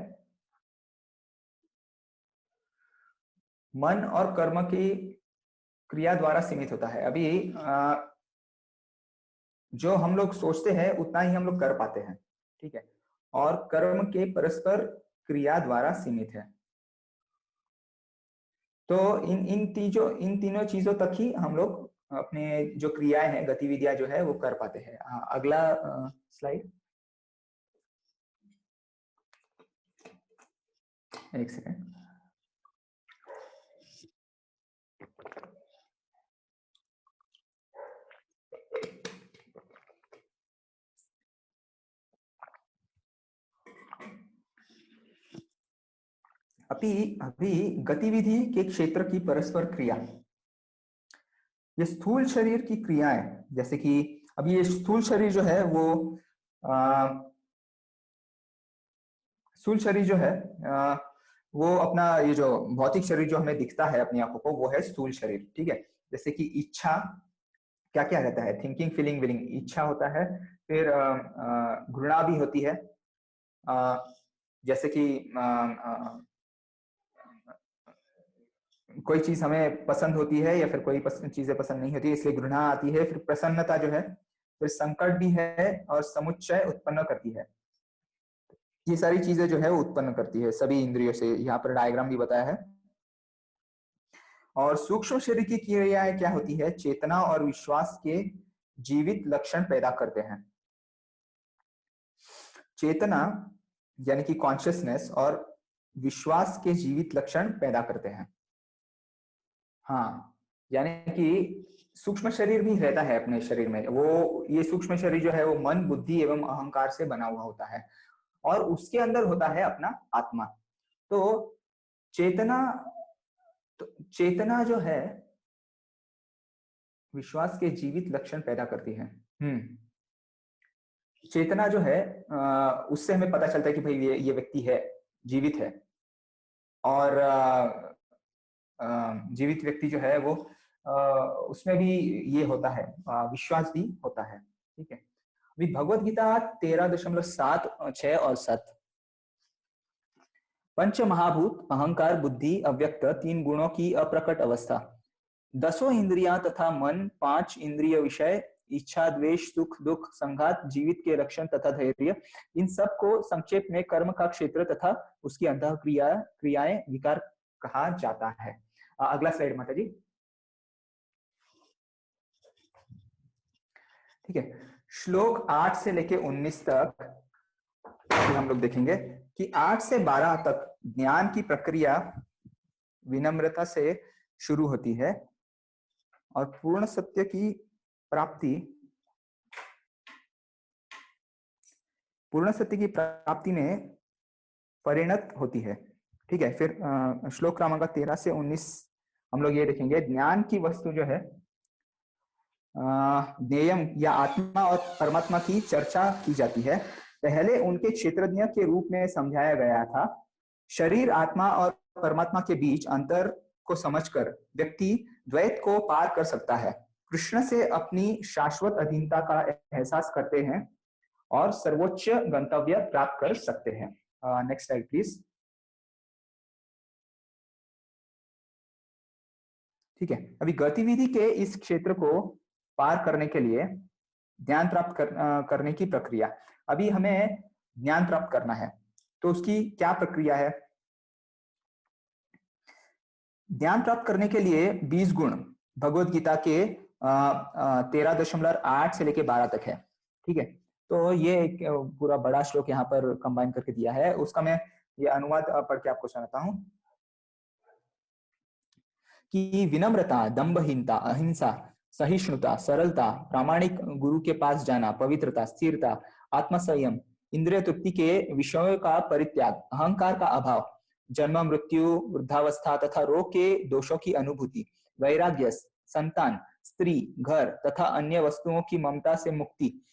मन और कर्म की क्रिया द्वारा सीमित होता है। अभी जो हम लोग सोचते हैं उतना ही हम लोग कर पाते हैं, ठीक है। और कर्म के परस्पर क्रिया द्वारा सीमित है। तो इन तीनों चीजों तक ही हम लोग अपने जो क्रियाएं हैं, गतिविधियां जो है वो कर पाते हैं। अगला स्लाइड, एक सेकेंड। अभी गतिविधि के क्षेत्र की परस्पर क्रिया, ये स्थूल शरीर की क्रियाएं, जैसे कि अभी ये स्थूल शरीर जो है वो स्थूल शरीर जो है वो अपना ये जो भौतिक शरीर जो हमें दिखता है अपनी आंखों को, वो है स्थूल शरीर, ठीक है। जैसे कि इच्छा, क्या क्या रहता है, थिंकिंग फीलिंग विलिंग, इच्छा होता है, फिर घृणा भी होती है, जैसे कि कोई चीज हमें पसंद होती है या फिर कोई चीजें पसंद नहीं होती, इसलिए घृणा आती है। फिर प्रसन्नता जो है, फिर संकट भी है, और समुच्चय उत्पन्न करती है। ये सारी चीजें जो है वो उत्पन्न करती है सभी इंद्रियों से, यहाँ पर डायग्राम भी बताया है। और सूक्ष्म शरीर की क्रियाएं क्या होती है, चेतना और विश्वास के जीवित लक्षण पैदा करते हैं। चेतना यानी कि कॉन्शियसनेस और विश्वास के जीवित लक्षण पैदा करते हैं। हाँ, यानी कि सूक्ष्म शरीर भी रहता है अपने शरीर में, वो ये सूक्ष्म शरीर जो है वो मन, बुद्धि एवं अहंकार से बना हुआ होता है, और उसके अंदर होता है अपना आत्मा। तो चेतना, तो चेतना जो है विश्वास के जीवित लक्षण पैदा करती है। चेतना जो है उससे हमें पता चलता है कि भाई ये व्यक्ति है, जीवित है, और जीवित व्यक्ति जो है वो उसमें भी ये होता है, विश्वास भी होता है, ठीक है। अभी भगवत गीता 13.7, 6 और 7। पंच महाभूत, अहंकार, बुद्धि, अव्यक्त, 3 गुणों की अप्रकट अवस्था, 10 इंद्रियां तथा मन, 5 इंद्रिय विषय, इच्छा, द्वेष, सुख दुख, संघात, जीवित के रक्षण तथा धैर्य, इन सब को संक्षेप में कर्म का क्षेत्र तथा उसकी क्रियाएं विकार कहा जाता है। अगला स्लाइड माता जी। ठीक है, श्लोक 8 से लेके 19 तक हम लोग देखेंगे कि 8 से 12 तक ज्ञान की प्रक्रिया विनम्रता से शुरू होती है और पूर्ण सत्य की प्राप्ति में परिणत होती है। ठीक है, फिर श्लोक क्रमांक 13 से 19 हम लोग ये देखेंगे, ज्ञान की वस्तु जो है ज्ञेयम या आत्मा और परमात्मा की चर्चा की जाती है। पहले उनके क्षेत्रज्ञ के रूप में समझाया गया था। शरीर, आत्मा और परमात्मा के बीच अंतर को समझकर व्यक्ति द्वैत को पार कर सकता है, कृष्ण से अपनी शाश्वत अधीनता का एहसास करते हैं और सर्वोच्च गंतव्य प्राप्त कर सकते हैं। Next slide please. ठीक है, अभी गतिविधि के इस क्षेत्र को पार करने के लिए ज्ञान प्राप्त करने की प्रक्रिया, अभी हमें ज्ञान प्राप्त करना है तो उसकी क्या प्रक्रिया है। ज्ञान प्राप्त करने के लिए 20 गुण भगवत गीता के 13.8 से लेके 12 तक है। ठीक है, तो ये एक पूरा बड़ा श्लोक यहाँ पर कंबाइन करके दिया है, उसका मैं ये अनुवाद पढ़ के आपको सुनाता हूँ कि विनम्रता, दंभहीनता, अहिंसा, सहिष्णुता, सरलता, प्रामाणिक गुरु के पास जाना, पवित्रता, स्थिरता, आत्मसंयम, इंद्रिय तृप्ति के विषयों का परित्याग, अहंकार का अभाव, जन्म मृत्यु वृद्धावस्था तथा रोग के दोषों की अनुभूति, वैराग्य, संतान, स्त्री, घर तथा अन्य वस्तुओं की ममता से मुक्ति,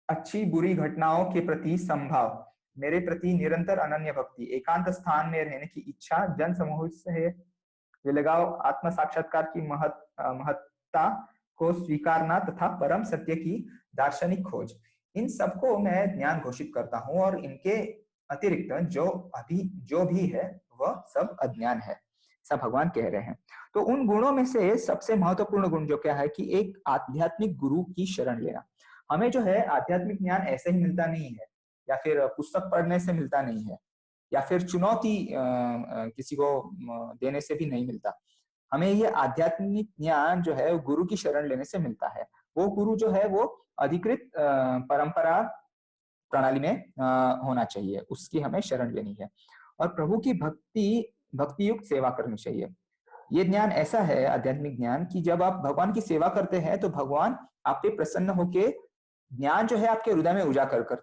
अच्छी बुरी घटनाओं के प्रति संभाव, मेरे प्रति निरंतर अनन्य भक्ति, एकांत स्थान में रहने की इच्छा, जन समूह से विलगाव, आत्म साक्षात्कार की महत्ता को स्वीकारना तथा परम सत्य की दार्शनिक खोज, इन सबको मैं ज्ञान घोषित करता हूं और इनके अतिरिक्त जो भी है वह सब अज्ञान है, सब भगवान कह रहे हैं। तो उन गुणों में से सबसे महत्वपूर्ण गुण जो क्या है कि एक आध्यात्मिक गुरु की शरण लेना। हमें जो है आध्यात्मिक ज्ञान ऐसे ही मिलता नहीं है, या फिर पुस्तक पढ़ने से मिलता नहीं है, या फिर चुनौती किसी को देने से भी नहीं मिलता। हमें ये आध्यात्मिक ज्ञान जो है गुरु की शरण लेने से मिलता है। वो गुरु जो है वो अधिकृत परंपरा प्रणाली में होना चाहिए, उसकी हमें शरण लेनी है और प्रभु की भक्ति युक्त सेवा करनी चाहिए। ये ज्ञान ऐसा है आध्यात्मिक ज्ञान कि जब आप भगवान की सेवा करते हैं तो भगवान आप पे प्रसन्न होके ज्ञान जो है आपके हृदय में उजागर कर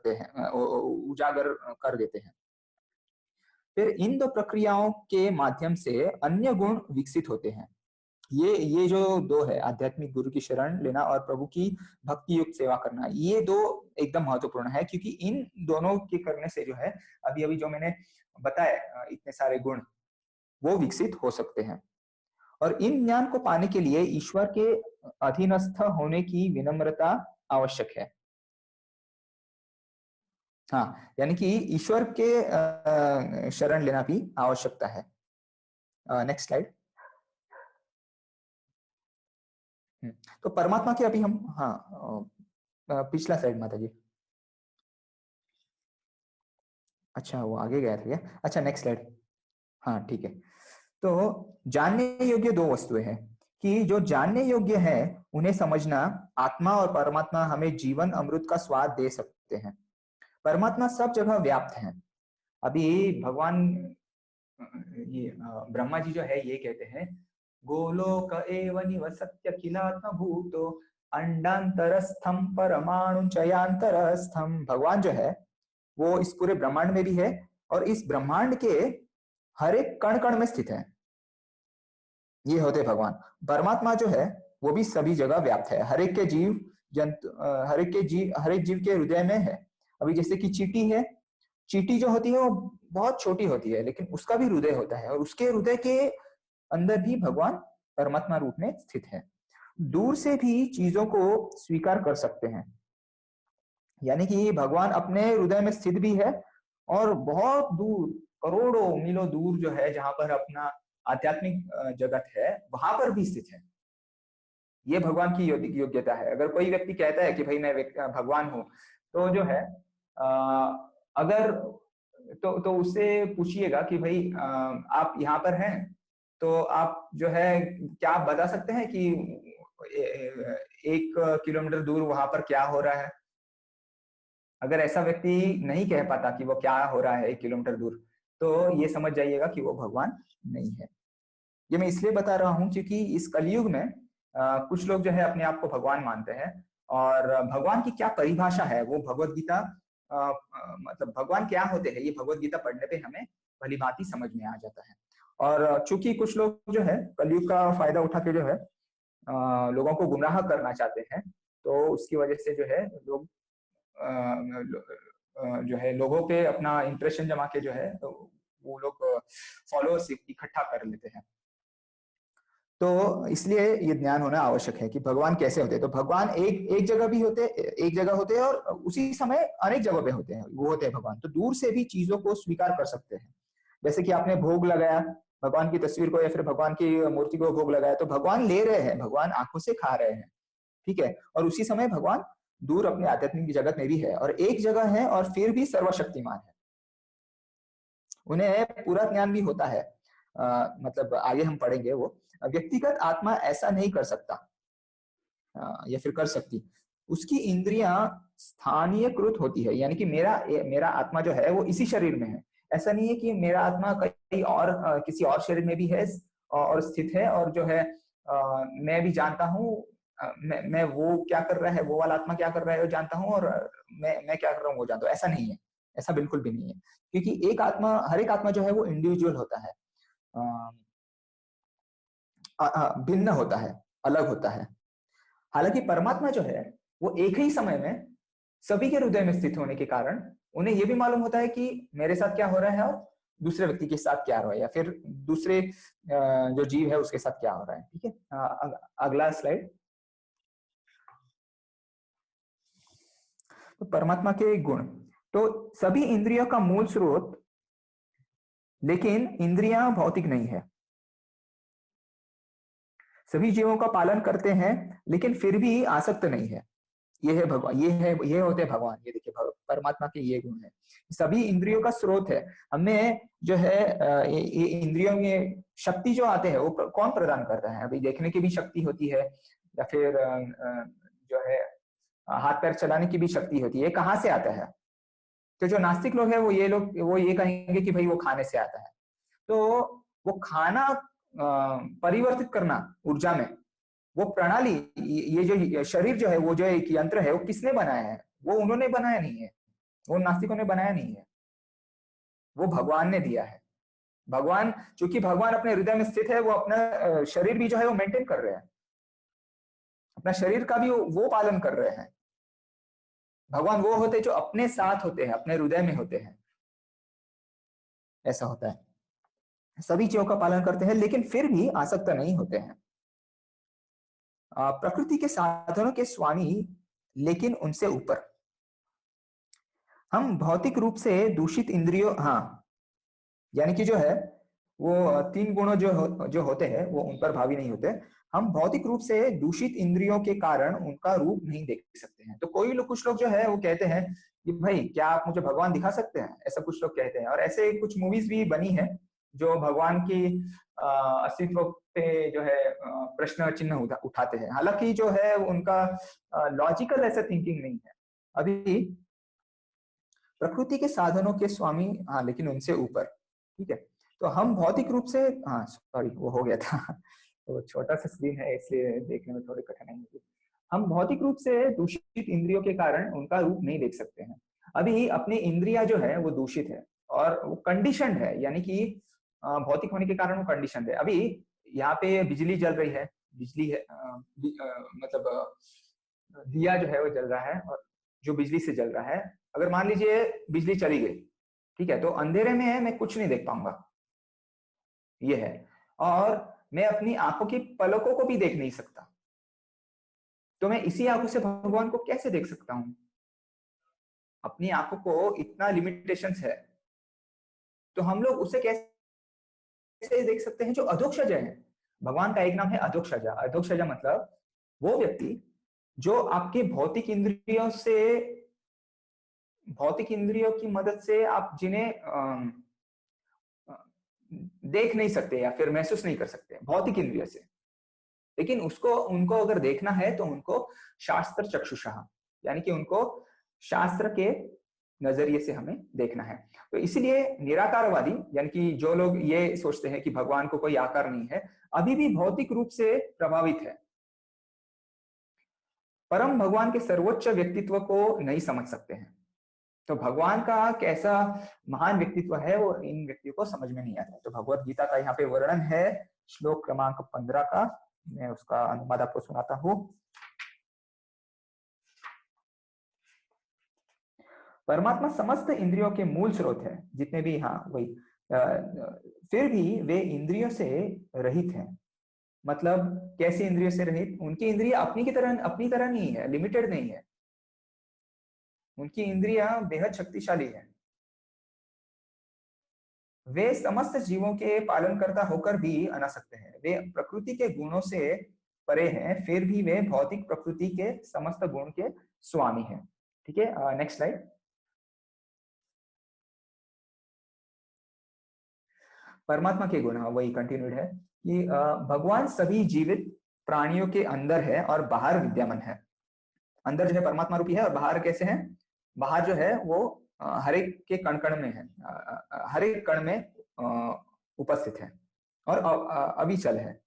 देते हैं। फिर इन दो प्रक्रियाओं के माध्यम से अन्य गुण विकसित होते हैं। ये जो दो है, आध्यात्मिक गुरु की शरण लेना और प्रभु की भक्ति युक्त सेवा करना, ये दो एकदम महत्वपूर्ण है, क्योंकि इन दोनों के करने से जो है अभी अभी जो मैंने बताया इतने सारे गुण वो विकसित हो सकते हैं। और इन ज्ञान को पाने के लिए ईश्वर के अधीनस्थ होने की विनम्रता आवश्यक है। हाँ, यानी कि ईश्वर के शरण लेना भी आवश्यकता है। Next slide. तो परमात्मा के अभी हम, हाँ, पिछला स्लाइड माता जी। अच्छा, वो आगे गया था क्या? अच्छा, नेक्स्ट स्लाइड। हाँ ठीक है। तो जानने योग्य दो वस्तुएं हैं कि जो जानने योग्य है उन्हें समझना, आत्मा और परमात्मा हमें जीवन अमृत का स्वाद दे सकते हैं। परमात्मा सब जगह व्याप्त है। अभी भगवान ये ब्रह्मा जी जो है ये कहते हैं, गोलोक एव निवसत्य किलात्म भूतो अंडांतरस्थम परमाणु चयांतरस्थम। भगवान जो है वो इस पूरे ब्रह्मांड में भी है और इस ब्रह्मांड के हर एक कण कण में स्थित है। ये होते भगवान। परमात्मा जो है वो भी सभी जगह व्याप्त है, हर एक के जीव जंतु, हर एक जीव के हृदय में है। अभी जैसे कि चींटी है, चींटी जो होती है वो बहुत छोटी होती है, लेकिन उसका भी हृदय होता है और उसके हृदय के अंदर भी भगवान परमात्मा रूप में स्थित है। दूर से भी चीजों को स्वीकार कर सकते हैं, यानी कि भगवान अपने हृदय में स्थित भी है और बहुत दूर, करोड़ों मीलों दूर जो है, जहां पर अपना आध्यात्मिक जगत है, वहां पर भी स्थित है। ये भगवान की योग्यता है। अगर कोई व्यक्ति कहता है कि भाई मैं भगवान हूँ, तो जो है अगर तो उससे पूछिएगा कि भाई आप यहाँ पर हैं, तो आप जो है क्या आप बता सकते हैं कि 1 किलोमीटर दूर वहां पर क्या हो रहा है? अगर ऐसा व्यक्ति नहीं कह पाता कि वो क्या हो रहा है 1 किलोमीटर दूर, तो ये समझ जाइएगा कि वो भगवान नहीं है। ये मैं इसलिए बता रहा हूँ क्योंकि इस कलयुग में कुछ लोग जो है अपने आप को भगवान मानते हैं, और भगवान की क्या परिभाषा है वो भगवत गीता, मतलब भगवान क्या होते हैं ये भगवत गीता पढ़ने पे हमें भली भांति समझ में आ जाता है। और चूंकि कुछ लोग जो है कलयुग का फायदा उठा के जो है लोगों को गुमराह करना चाहते हैं, तो उसकी वजह से जो है लोग जो है लोगों पे अपना इंप्रेशन जमा के जो है तो वो लोग फॉलोअर्स इकट्ठा कर लेते हैं। तो इसलिए ये ज्ञान होना आवश्यक है कि भगवान कैसे होते हैं। तो भगवान एक जगह भी होते, एक जगह होते हैं और उसी समय अनेक जगह पे होते हैं, वो होते हैं भगवान। तो दूर से भी चीजों को स्वीकार कर सकते हैं। जैसे कि आपने भोग लगाया भगवान की तस्वीर को या फिर भगवान की मूर्ति को भोग लगाया, तो भगवान ले रहे हैं, भगवान आंखों से खा रहे हैं, ठीक है। और उसी समय भगवान दूर अपने आध्यात्मिक जगत में भी है और एक जगह है और फिर भी सर्वशक्तिमान है। उन्हें पूरा ज्ञान भी होता है। मतलब आगे हम पढ़ेंगे वो व्यक्तिगत आत्मा ऐसा नहीं कर सकता या फिर कर सकती। उसकी इंद्रियां स्थानीयकृत होती है, यानी कि मेरा आत्मा जो है वो इसी शरीर में है। ऐसा नहीं है कि मेरा आत्मा कहीं और किसी और शरीर में भी है और स्थित है, और जो है मैं भी जानता हूँ मैं वो क्या कर रहा है, वो वाला आत्मा क्या कर रहा है वो जानता हूँ, और मैं क्या कर रहा हूँ वो जानता हूँ। ऐसा नहीं है, ऐसा बिल्कुल भी नहीं है, क्योंकि एक आत्मा, हर एक आत्मा जो है वो इंडिविजुअल होता है, भिन्न होता है, अलग होता है। हालांकि परमात्मा जो है वो एक ही समय में सभी के हृदय में स्थित होने के कारण उन्हें यह भी मालूम होता है कि मेरे साथ क्या हो रहा है और दूसरे व्यक्ति के साथ क्या हो रहा है, या फिर दूसरे जो जीव है उसके साथ क्या हो रहा है, ठीक है। अगला स्लाइड। तो परमात्मा के गुण, तो सभी इंद्रियों का मूल स्रोत, लेकिन इंद्रियां भौतिक नहीं है। सभी जीवों का पालन करते हैं लेकिन फिर भी आसक्त नहीं है। ये है भगवान, ये होते हैं भगवान। ये देखिए परमात्मा के ये गुण है। सभी इंद्रियों का स्रोत है। हमें जो है ये इंद्रियों में शक्ति जो आते हैं वो कौन प्रदान करता है? अभी देखने की भी शक्ति होती है, या फिर जो है हाथ पैर चलाने की भी शक्ति होती है। कहाँ से आता है? तो जो नास्तिक लोग हैं वो ये कहेंगे कि भाई वो खाने से आता है। तो वो खाना परिवर्तित करना ऊर्जा में, वो प्रणाली, ये जो शरीर जो है वो जो एक यंत्र है, वो किसने बनाया है? वो उन्होंने बनाया नहीं है, वो नास्तिकों ने बनाया नहीं है, वो भगवान ने दिया है। भगवान, चूंकि भगवान अपने हृदय में स्थित है, वो अपना शरीर भी जो है वो मेंटेन कर रहे हैं, अपना शरीर का भी वो पालन कर रहे हैं। भगवान वो होते हैं जो अपने साथ होते हैं, अपने हृदय में होते हैं, ऐसा होता है। सभी चीजों का पालन करते हैं लेकिन फिर भी आसक्त नहीं होते हैं। प्रकृति के साधनों के स्वामी लेकिन उनसे ऊपर। हम भौतिक रूप से दूषित इंद्रियों, हाँ, यानी कि जो है वो तीन गुणों जो होते हैं वो उन पर भावी नहीं होते। हम भौतिक रूप से दूषित इंद्रियों के कारण उनका रूप नहीं देख सकते हैं। तो कोई लोग, कुछ लोग जो है वो कहते हैं कि भाई क्या आप मुझे भगवान दिखा सकते हैं, ऐसा कुछ लोग कहते हैं। और ऐसे कुछ मूवीज भी बनी है जो भगवान की अस्तित्व पे जो है प्रश्न चिन्ह उठाते हैं। हालांकि जो है उनका लॉजिकल ऐसा थिंकिंग नहीं है। अभी प्रकृति के साधनों के स्वामी, हाँ, लेकिन उनसे ऊपर, ठीक है। तो हम भौतिक रूप से, हाँ सॉरी वो हो गया था तो छोटा सा स्क्रीन है इसलिए देखने में थोड़ी कठिनाई होती है। हम भौतिक रूप से दूषित इंद्रियों के कारण उनका रूप नहीं देख सकते हैं। अभी अपनी इंद्रिया जो है वो दूषित है और वो कंडीशनड है, यानी कि भौतिक होने के कारण वो कंडीशनड है। अभी यहाँ पे बिजली जल रही है, बिजली है, मतलब दिया जो है वो जल रहा है, और जो बिजली से जल रहा है, अगर मान लीजिए बिजली चली गई, ठीक है, तो अंधेरे में है, मैं कुछ नहीं देख पाऊंगा, ये है। और मैं अपनी आंखों की पलकों को भी देख नहीं सकता, तो मैं इसी आंखों से भगवान को कैसे देख सकता हूं? अपनी आंखों को इतना लिमिटेशंस है, तो हम लोग उसे कैसे देख सकते हैं जो अधोक्षज है? भगवान का एक नाम है अधोक्षजा। अधोक्षजा मतलब वो व्यक्ति जो आपके भौतिक इंद्रियों की मदद से आप जिन्हें देख नहीं सकते या फिर महसूस नहीं कर सकते भौतिक इंद्रियों से, लेकिन उनको अगर देखना है तो उनको शास्त्र चक्षुषः, यानी कि उनको शास्त्र के नजरिए से हमें देखना है। तो इसीलिए निराकारवादी, यानी कि जो लोग ये सोचते हैं कि भगवान को कोई आकार नहीं है, अभी भी भौतिक रूप से प्रभावित है। परम भगवान के सर्वोच्च व्यक्तित्व को नहीं समझ सकते हैं। तो भगवान का कैसा महान व्यक्तित्व है वो इन व्यक्तियों को समझ में नहीं आता। तो भगवत गीता का यहाँ पे वर्णन है श्लोक क्रमांक 15 का, मैं उसका अनुवाद आपको सुनाता हूँ। परमात्मा समस्त इंद्रियों के मूल स्रोत है, जितने भी, हाँ वही, फिर भी वे इंद्रियों से रहित हैं। मतलब कैसे इंद्रियों से रहित? उनकी इंद्रिय अपनी तरह नहीं है, लिमिटेड नहीं है। उनकी इंद्रियां बेहद शक्तिशाली है। वे समस्त जीवों के पालनकर्ता होकर भी अनासक्त हैं। वे प्रकृति के गुणों से परे हैं, फिर भी वे भौतिक प्रकृति के समस्त गुण के स्वामी हैं। ठीक है, नेक्स्ट स्लाइड। परमात्मा के गुण, वही कंटिन्यूड है कि भगवान सभी जीवित प्राणियों के अंदर है और बाहर विद्यमान है। अंदर जो है परमात्मा रूपी है, और बाहर कैसे है? बाहर जो है वो हर एक के कण कण में है, हर एक कण में उपस्थित है और अविचल है।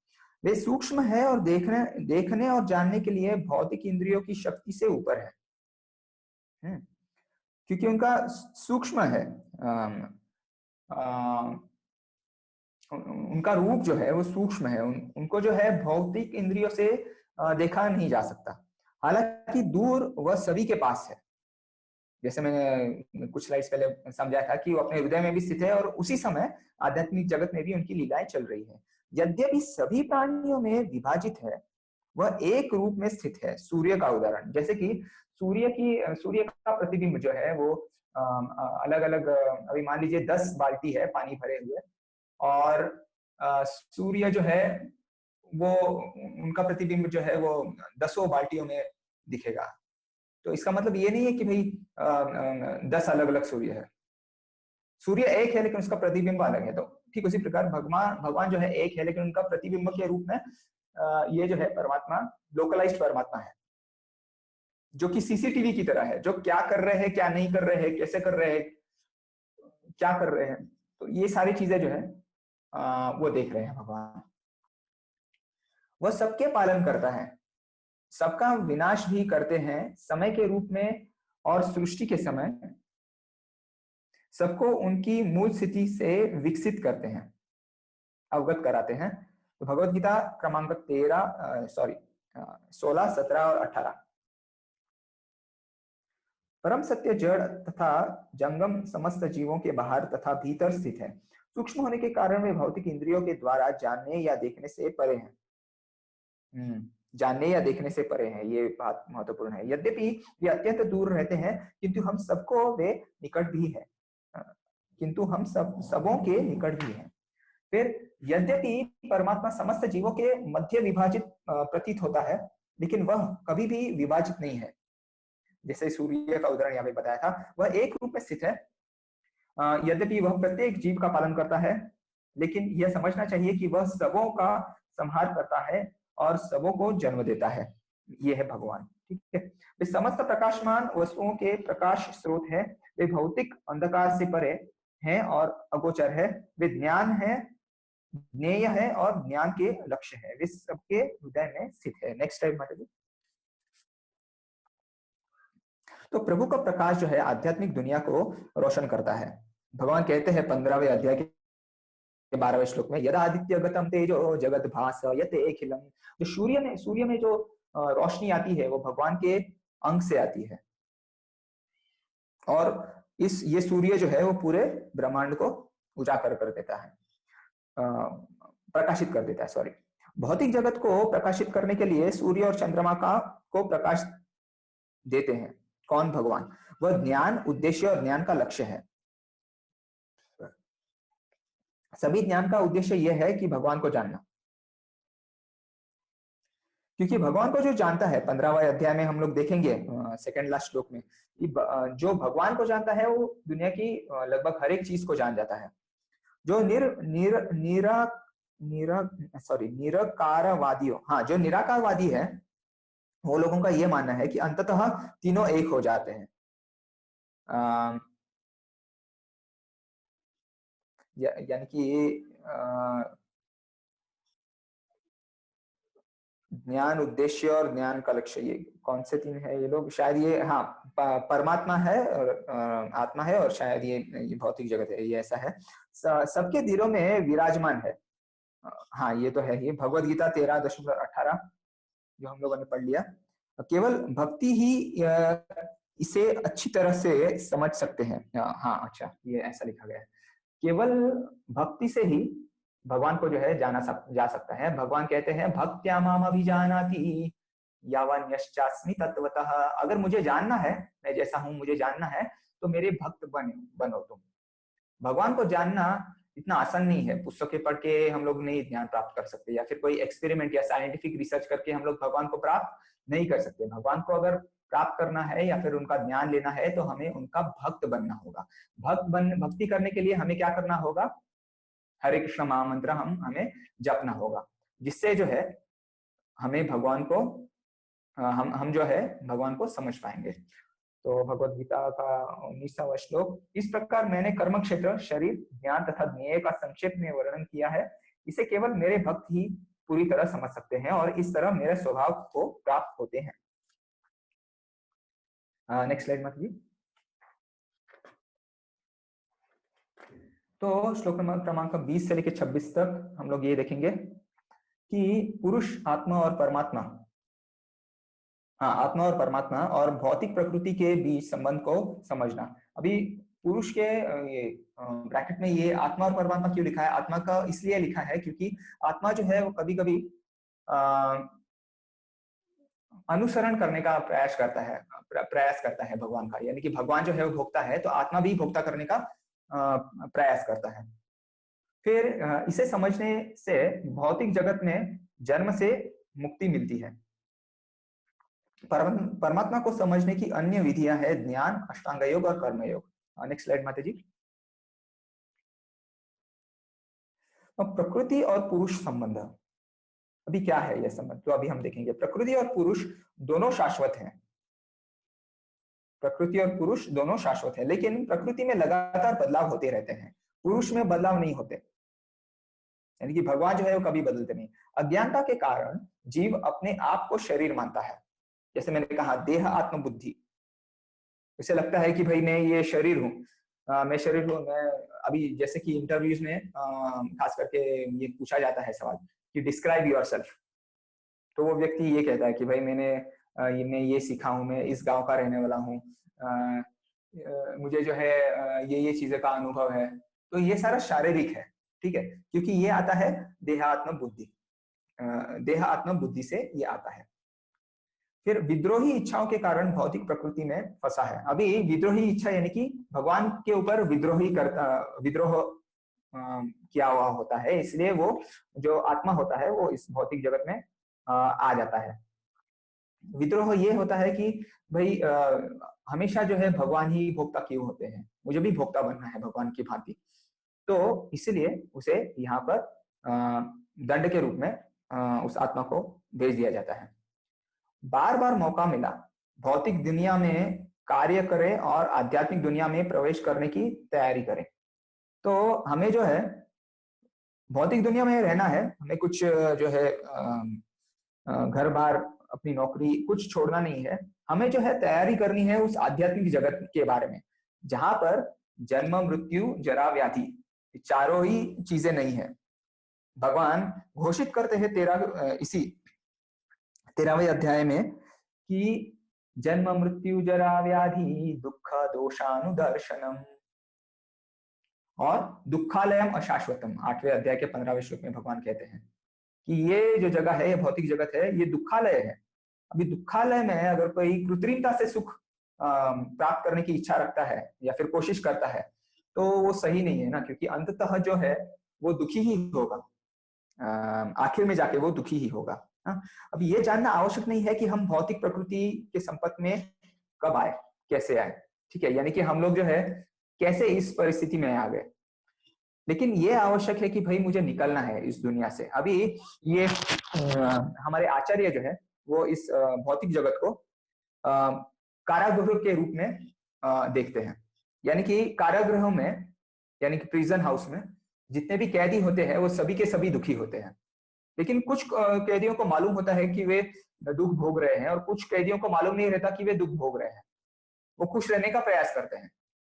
वे सूक्ष्म है और देखने और जानने के लिए भौतिक इंद्रियों की शक्ति से ऊपर है। क्योंकि उनका सूक्ष्म है, उनका रूप जो है वो सूक्ष्म है, उनको जो है भौतिक इंद्रियों से देखा नहीं जा सकता। हालांकि दूर वह सभी के पास है। जैसे मैंने कुछ स्लाइड्स पहले समझाया था कि वो अपने हृदय में भी स्थित है और उसी समय आध्यात्मिक जगत में भी उनकी लीलाएं चल रही है। यद्यपि सभी प्राणियों में विभाजित है, वह एक रूप में स्थित है। सूर्य का उदाहरण, जैसे कि सूर्य का प्रतिबिंब जो है वो अलग अलग, अभी मान लीजिए 10 बाल्टी है पानी भरे हुए, और सूर्य जो है वो, उनका प्रतिबिंब जो है वो 10 बाल्टियों में दिखेगा। तो इसका मतलब ये नहीं है कि भाई 10 अलग अलग सूर्य है। सूर्य एक है लेकिन उसका प्रतिबिंब अलग है। तो ठीक उसी प्रकार भगवान जो है एक है लेकिन उनका प्रतिबिंब के रूप में ये जो है परमात्मा लोकलाइज्ड परमात्मा है, जो कि सीसीटीवी की तरह है, जो क्या कर रहे हैं, क्या नहीं कर रहे हैं, कैसे कर रहे हैं, क्या कर रहे हैं, तो ये सारी चीजें जो है वो देख रहे हैं भगवान। वह सबके पालन करता है, सबका विनाश भी करते हैं समय के रूप में और सृष्टि के समय। सबको उनकी मूल स्थिति से विकसित करते हैं, अवगत कराते हैं। तो भगवत गीता क्रमांक 16, 17 और 18। परम सत्य जड़ तथा जंगम समस्त जीवों के बाहर तथा भीतर स्थित है। सूक्ष्म होने के कारण वे भौतिक इंद्रियों के द्वारा जानने या देखने से परे हैं। जानने या देखने से परे हैं, ये बात महत्वपूर्ण है। यद्यपि वे अत्यंत दूर रहते हैं, किंतु हम सबको वे निकट भी है, किंतु हम सबों के निकट भी हैं। फिर यद्यपि परमात्मा समस्त जीवों के मध्य विभाजित प्रतीत होता है, लेकिन वह कभी भी विभाजित नहीं है। जैसे सूर्य का उदाहरण यहाँ पे बताया था, वह एक रूप में स्थित है। यद्यपि वह प्रत्येक जीव का पालन करता है, लेकिन यह समझना चाहिए कि वह सबों का संहार करता है और सबों को जन्म देता है। ये है भगवान, ठीक है। वे समस्त प्रकाशमान वस्तुओं के प्रकाश स्रोत है। वे भौतिक अंधकार से परे हैं और अगोचर है। वे ज्ञान है, ज्ञेय है और ज्ञान के लक्ष्य है। वे सबके हृदय में स्थित है। नेक्स्ट टाइम माता जी। तो प्रभु का प्रकाश जो है आध्यात्मिक दुनिया को रोशन करता है। भगवान कहते हैं 15वें अध्याय के 12वें श्लोक में, यदा आदित्य गतम तेजो जगत भासयते अखिलम। जो सूर्य में जो रोशनी आती है, वो भगवान के अंग से आती है, और ये सूर्य जो है वो पूरे ब्रह्मांड को उजागर कर देता है, प्रकाशित कर देता है, सॉरी। भौतिक जगत को प्रकाशित करने के लिए सूर्य और चंद्रमा को प्रकाश देते हैं। कौन? भगवान। वह ज्ञान, उद्देश्य और ज्ञान का लक्ष्य है। सभी ज्ञान का उद्देश्य यह है कि भगवान को जानना, क्योंकि भगवान को जो जानता है, 15वां अध्याय में हम लोग देखेंगे सेकंड लास्ट श्लोक में, जो भगवान को जानता है वो दुनिया की लगभग हर एक चीज को जान जाता है। जो निराकारवादियों, हाँ, जो निराकारवादी है, वो लोगों का ये मानना है कि अंततः तीनों एक हो जाते हैं। यानी कि ज्ञान, उद्देश्य और ज्ञान का लक्ष्य, ये कौन से तीन है? ये लोग शायद ये, हाँ, परमात्मा है और आत्मा है, और शायद ये भौतिक जगत है, ये ऐसा है। सबके दिलों में विराजमान है। हाँ, ये तो है। ये भगवत गीता 13.18 जो हम लोगों ने पढ़ लिया। केवल भक्ति ही इसे अच्छी तरह से समझ सकते हैं। हाँ, अच्छा, ये ऐसा लिखा गया है। केवल भक्ति से ही भगवान को जो है जा सकता है। भगवान कहते हैं, भक्त्या माम अभिजानाति यावन्यश्चास्मि तत्वतः। अगर मुझे जानना है, मैं जैसा हूं मुझे जानना है, तो मेरे भक्त बनो तुम। भगवान को जानना इतना आसान नहीं है। पुस्तकें पढ़ के हम लोग नहीं ज्ञान प्राप्त कर सकते, या फिर कोई एक्सपेरिमेंट या साइंटिफिक रिसर्च करके हम लोग भगवान को प्राप्त नहीं कर सकते। भगवान को अगर प्राप्त करना है या फिर उनका ज्ञान लेना है, तो हमें उनका भक्त बनना होगा। भक्ति करने के लिए हमें क्या करना होगा? हरे कृष्ण महामंत्र हमें जपना होगा, जिससे जो है हमें भगवान को हम जो है भगवान को समझ पाएंगे। तो भगवत गीता का 19वां श्लोक, इस प्रकार मैंने कर्म क्षेत्र, शरीर, ज्ञान तथा ज्ञेय का संक्षेप में वर्णन किया है। इसे केवल मेरे भक्त ही पूरी तरह समझ सकते हैं और इस तरह मेरे स्वभाव को प्राप्त होते हैं। नेक्स्ट स्लाइड मत जी। तो श्लोक क्रमांक 20 से लेकर 26 तक हम लोग ये देखेंगे कि पुरुष, आत्मा और परमात्मा, हाँ, आत्मा और परमात्मा और भौतिक प्रकृति के बीच संबंध को समझना। अभी पुरुष के ये ब्रैकेट में ये आत्मा और परमात्मा क्यों लिखा है? आत्मा का इसलिए लिखा है क्योंकि आत्मा जो है वो कभी कभी अनुसरण करने का प्रयास करता है भगवान का। यानी कि भगवान जो है वो भोक्ता है, तो आत्मा भी भोक्ता करने का प्रयास करता है। फिर इसे समझने से भौतिक जगत में जन्म से मुक्ति मिलती है। परमात्मा को समझने की अन्य विधियां है ज्ञान, अष्टांग योग और कर्म योग। नेक्स्ट स्लाइड माता जी। अब प्रकृति और पुरुष संबंध, अभी क्या है यह संबंध, तो अभी हम देखेंगे। प्रकृति और पुरुष दोनों शाश्वत हैं। प्रकृति और पुरुष दोनों शाश्वत है, लेकिन प्रकृति में लगातार बदलाव होते रहते हैं, पुरुष में बदलाव नहीं होते। यानी कि भगवान जो है वो कभी बदलते नहीं। अज्ञानता के कारण जीव अपने आप को शरीर मानता है। जैसे मैंने कहा, देह, आत्म, बुद्धि। उसे लगता है कि भाई मैं ये शरीर हूं। मैं शरीर हूँ, मैं अभी जैसे कि इंटरव्यूज में खास करके ये पूछा जाता है सवाल कि डिस्क्राइब योरसेल्फ, तो वो व्यक्ति ये कहता है कि भाई मैं ये सीखा हूँ, मैं इस गांव का रहने वाला हूँ, मुझे जो है ये चीजें का अनुभव है। तो ये सारा शारीरिक है, ठीक है, क्योंकि ये आता है देहात्म बुद्धि, देह आत्म बुद्धि से ये आता है। फिर विद्रोही इच्छाओं के कारण भौतिक प्रकृति में फंसा है। अभी विद्रोही इच्छा यानी कि भगवान के ऊपर विद्रोह किया हुआ होता है, इसलिए वो जो आत्मा होता है वो इस भौतिक जगत में आ जाता है। विद्रोह ये होता है कि भाई हमेशा जो है भगवान ही भोक्ता क्यों होते हैं, मुझे भी भोक्ता बनना है भगवान की भांति। तो इसलिए उसे यहाँ पर दंड के रूप में उस आत्मा को भेज दिया जाता है। बार बार मौका मिला भौतिक दुनिया में कार्य करें और आध्यात्मिक दुनिया में प्रवेश करने की तैयारी करें। तो हमें जो है भौतिक दुनिया में रहना है, हमें कुछ जो है घर बार अपनी नौकरी कुछ छोड़ना नहीं है, हमें जो है तैयारी करनी है उस आध्यात्मिक जगत के बारे में जहां पर जन्म मृत्यु जरा व्याधि चारों ही चीजें नहीं है। भगवान घोषित करते हैं इसी 13वें अध्याय में कि जन्म मृत्यु जरा व्याधि दुख दोषानुदर्शनम और दुखालयम अशाश्वतम। 8वें अध्याय के 15वें श्लोक में भगवान कहते हैं कि ये जो जगह है, ये भौतिक जगत है, ये दुखालय है। अभी दुखालय में अगर कोई कृत्रिमता से सुख प्राप्त करने की इच्छा रखता है या फिर कोशिश करता है तो वो सही नहीं है ना, क्योंकि अंततः जो है वो दुखी ही होगा, आखिर में जाके वो दुखी ही होगा। अब ये जानना आवश्यक नहीं है कि हम भौतिक प्रकृति के संपर्क में कब आए, कैसे आए, ठीक है, यानी कि हम लोग जो है कैसे इस परिस्थिति में आ गए, लेकिन ये आवश्यक है कि भाई मुझे निकलना है इस दुनिया से। अभी ये हमारे आचार्य जो है वो इस भौतिक जगत को कारागृह के रूप में देखते हैं, यानी कि कारागृह में यानी कि प्रिजन हाउस में जितने भी कैदी होते हैं वो सभी के सभी दुखी होते हैं, लेकिन कुछ कैदियों को मालूम होता है कि वे दुख भोग रहे हैं और कुछ कैदियों को मालूम नहीं रहता कि वे दुख भोग रहे हैं, वो खुश रहने का प्रयास करते हैं।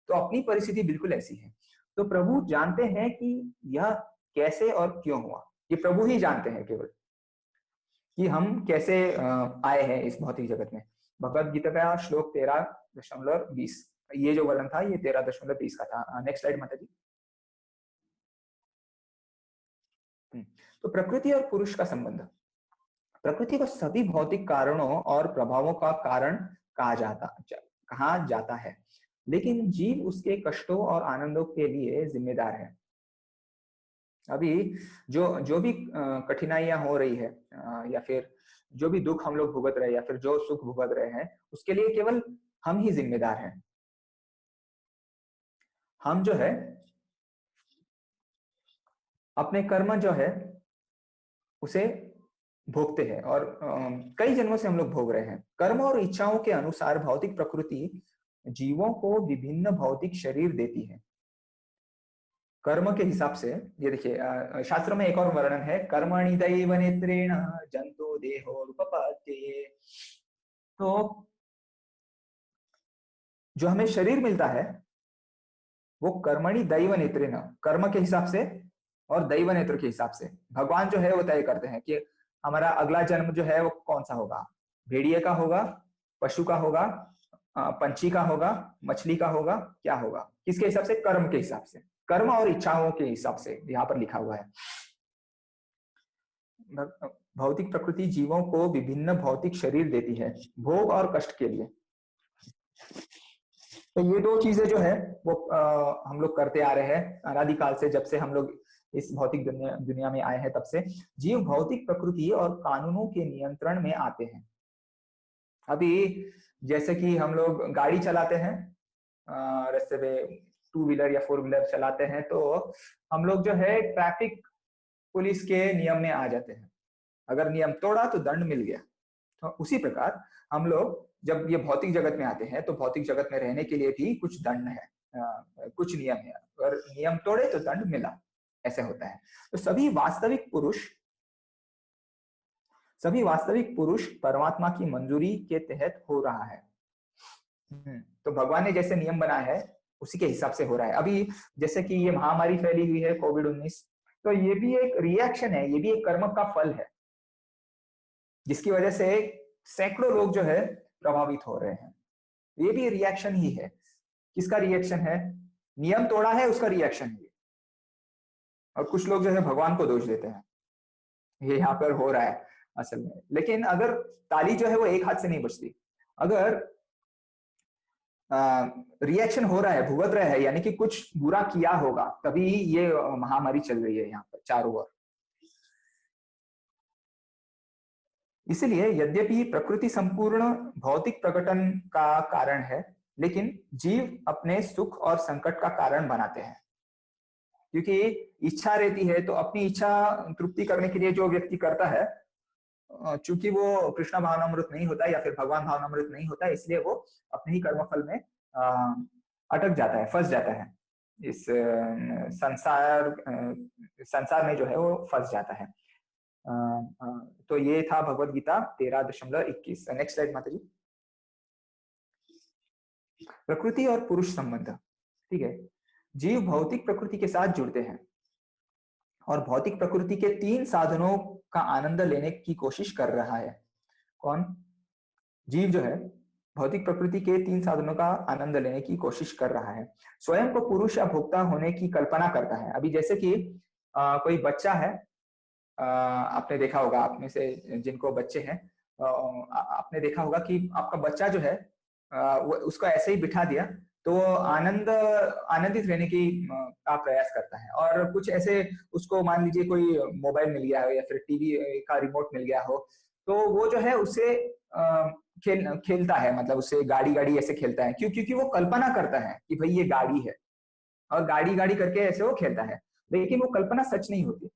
तो अपनी परिस्थिति बिल्कुल ऐसी है। तो प्रभु जानते हैं कि यह कैसे और क्यों हुआ, ये प्रभु ही जानते हैं केवल कि हम कैसे आए हैं इस भौतिक जगत में। भगवद गीता का श्लोक 13.20, ये जो वर्णन था ये 13.20 का था। नेक्स्ट स्लाइड माता जी। तो प्रकृति और पुरुष का संबंध। प्रकृति को सभी भौतिक कारणों और प्रभावों का कारण कहा जाता है, लेकिन जीव उसके कष्टों और आनंदों के लिए जिम्मेदार है। अभी जो भी कठिनाइयां हो रही है या फिर जो भी दुख हम लोग भुगत रहे हैं या फिर जो सुख भुगत रहे हैं, उसके लिए केवल हम ही जिम्मेदार हैं। हम जो है अपने कर्म जो है उसे भोगते हैं और कई जन्मों से हम लोग भोग रहे हैं। कर्म और इच्छाओं के अनुसार भौतिक प्रकृति जीवों को विभिन्न भौतिक शरीर देती है। कर्म के हिसाब से ये देखिए शास्त्र में एक और वर्णन है, कर्मणि दैव नेत्रेण जंतु देहो रूपपत्ये। तो जो हमें शरीर मिलता है वो कर्मणि दैव नेत्रेण, कर्म के हिसाब से और दैव नेत्र के हिसाब से भगवान जो है वो तय करते हैं कि हमारा अगला जन्म जो है वो कौन सा होगा, भेड़िए का होगा, पशु का होगा, पंछी का होगा, मछली का होगा, क्या होगा, किसके हिसाब से? कर्म के हिसाब से, कर्म और इच्छाओं के हिसाब से यहाँ पर लिखा हुआ है। भौतिक प्रकृति जीवों को विभिन्न भौतिक शरीर देती है भोग और कष्ट के लिए। तो ये दो चीजें जो है वो हम लोग करते आ रहे हैं अनादिकाल से, जब से हम लोग इस भौतिक दुनिया में आए हैं तब से जीव भौतिक प्रकृति और कानूनों के नियंत्रण में आते हैं। अभी जैसे कि हम लोग गाड़ी चलाते हैं, रास्ते पे 2 व्हीलर या 4 व्हीलर चलाते हैं, तो हम लोग जो है ट्रैफिक पुलिस के नियम में आ जाते हैं, अगर नियम तोड़ा तो दंड मिल गया। तो उसी प्रकार हम लोग जब ये भौतिक जगत में आते हैं तो भौतिक जगत में रहने के लिए भी कुछ दंड है, कुछ नियम है, अगर नियम तोड़े तो दंड मिला, ऐसे होता है। तो सभी वास्तविक पुरुष परमात्मा की मंजूरी के तहत हो रहा है। तो भगवान ने जैसे नियम बनाया है उसी के हिसाब से हो रहा है। अभी जैसे कि ये महामारी फैली हुई है कोविड-19, तो ये भी एक रिएक्शन है, ये भी एक कर्म का फल है, जिसकी वजह से सैकड़ों लोग जो है प्रभावित हो रहे हैं। ये भी रिएक्शन ही है। किसका रिएक्शन है? नियम तोड़ा है उसका रिएक्शन है। और कुछ लोग जो है भगवान को दोष देते हैं, ये यहाँ पर हो रहा है असल में। लेकिन अगर ताली जो है वो एक हाथ से नहीं बजती, अगर रिएक्शन हो रहा है, भुगत रहा है, यानी कि कुछ बुरा किया होगा, तभी ये महामारी चल रही है यहाँ पर चारों ओर। इसलिए यद्यपि प्रकृति संपूर्ण भौतिक प्रकटन का कारण है, लेकिन जीव अपने सुख और संकट का कारण बनाते हैं। क्योंकि इच्छा रहती है तो अपनी इच्छा तृप्ति करने के लिए जो व्यक्ति करता है, चूंकि वो कृष्ण भावनामृत नहीं होता या फिर भगवान भावनामृत नहीं होता, इसलिए वो अपने ही कर्मफल में अटक जाता है, फंस जाता है, इस संसार में जो है वो फंस जाता है। तो ये था भगवत गीता 13.21। नेक्स्ट स्लाइड माता जी। प्रकृति और पुरुष संबंध, ठीक है। जीव भौतिक प्रकृति के साथ जुड़ते हैं और भौतिक प्रकृति के 3 साधनों का आनंद लेने की कोशिश कर रहा है। कौन? जीव जो है भौतिक प्रकृति के 3 साधनों का आनंद लेने की कोशिश कर रहा है, स्वयं को पुरुष या भोक्ता होने की कल्पना करता है। अभी जैसे कि कोई बच्चा है, आपने देखा होगा, आप में से जिनको बच्चे हैं, आपने देखा होगा कि आपका बच्चा जो है उसको ऐसे ही बिठा दिया तो आनंदित रहने की का प्रयास करता है। और कुछ ऐसे उसको मान लीजिए कोई मोबाइल मिल गया हो या फिर टीवी का रिमोट मिल गया हो, तो वो जो है उससे खेलता है, मतलब उससे गाड़ी ऐसे खेलता है। क्यों? क्योंकि वो कल्पना करता है कि भाई ये गाड़ी है, और गाड़ी करके ऐसे वो खेलता है। लेकिन वो कल्पना सच नहीं होती।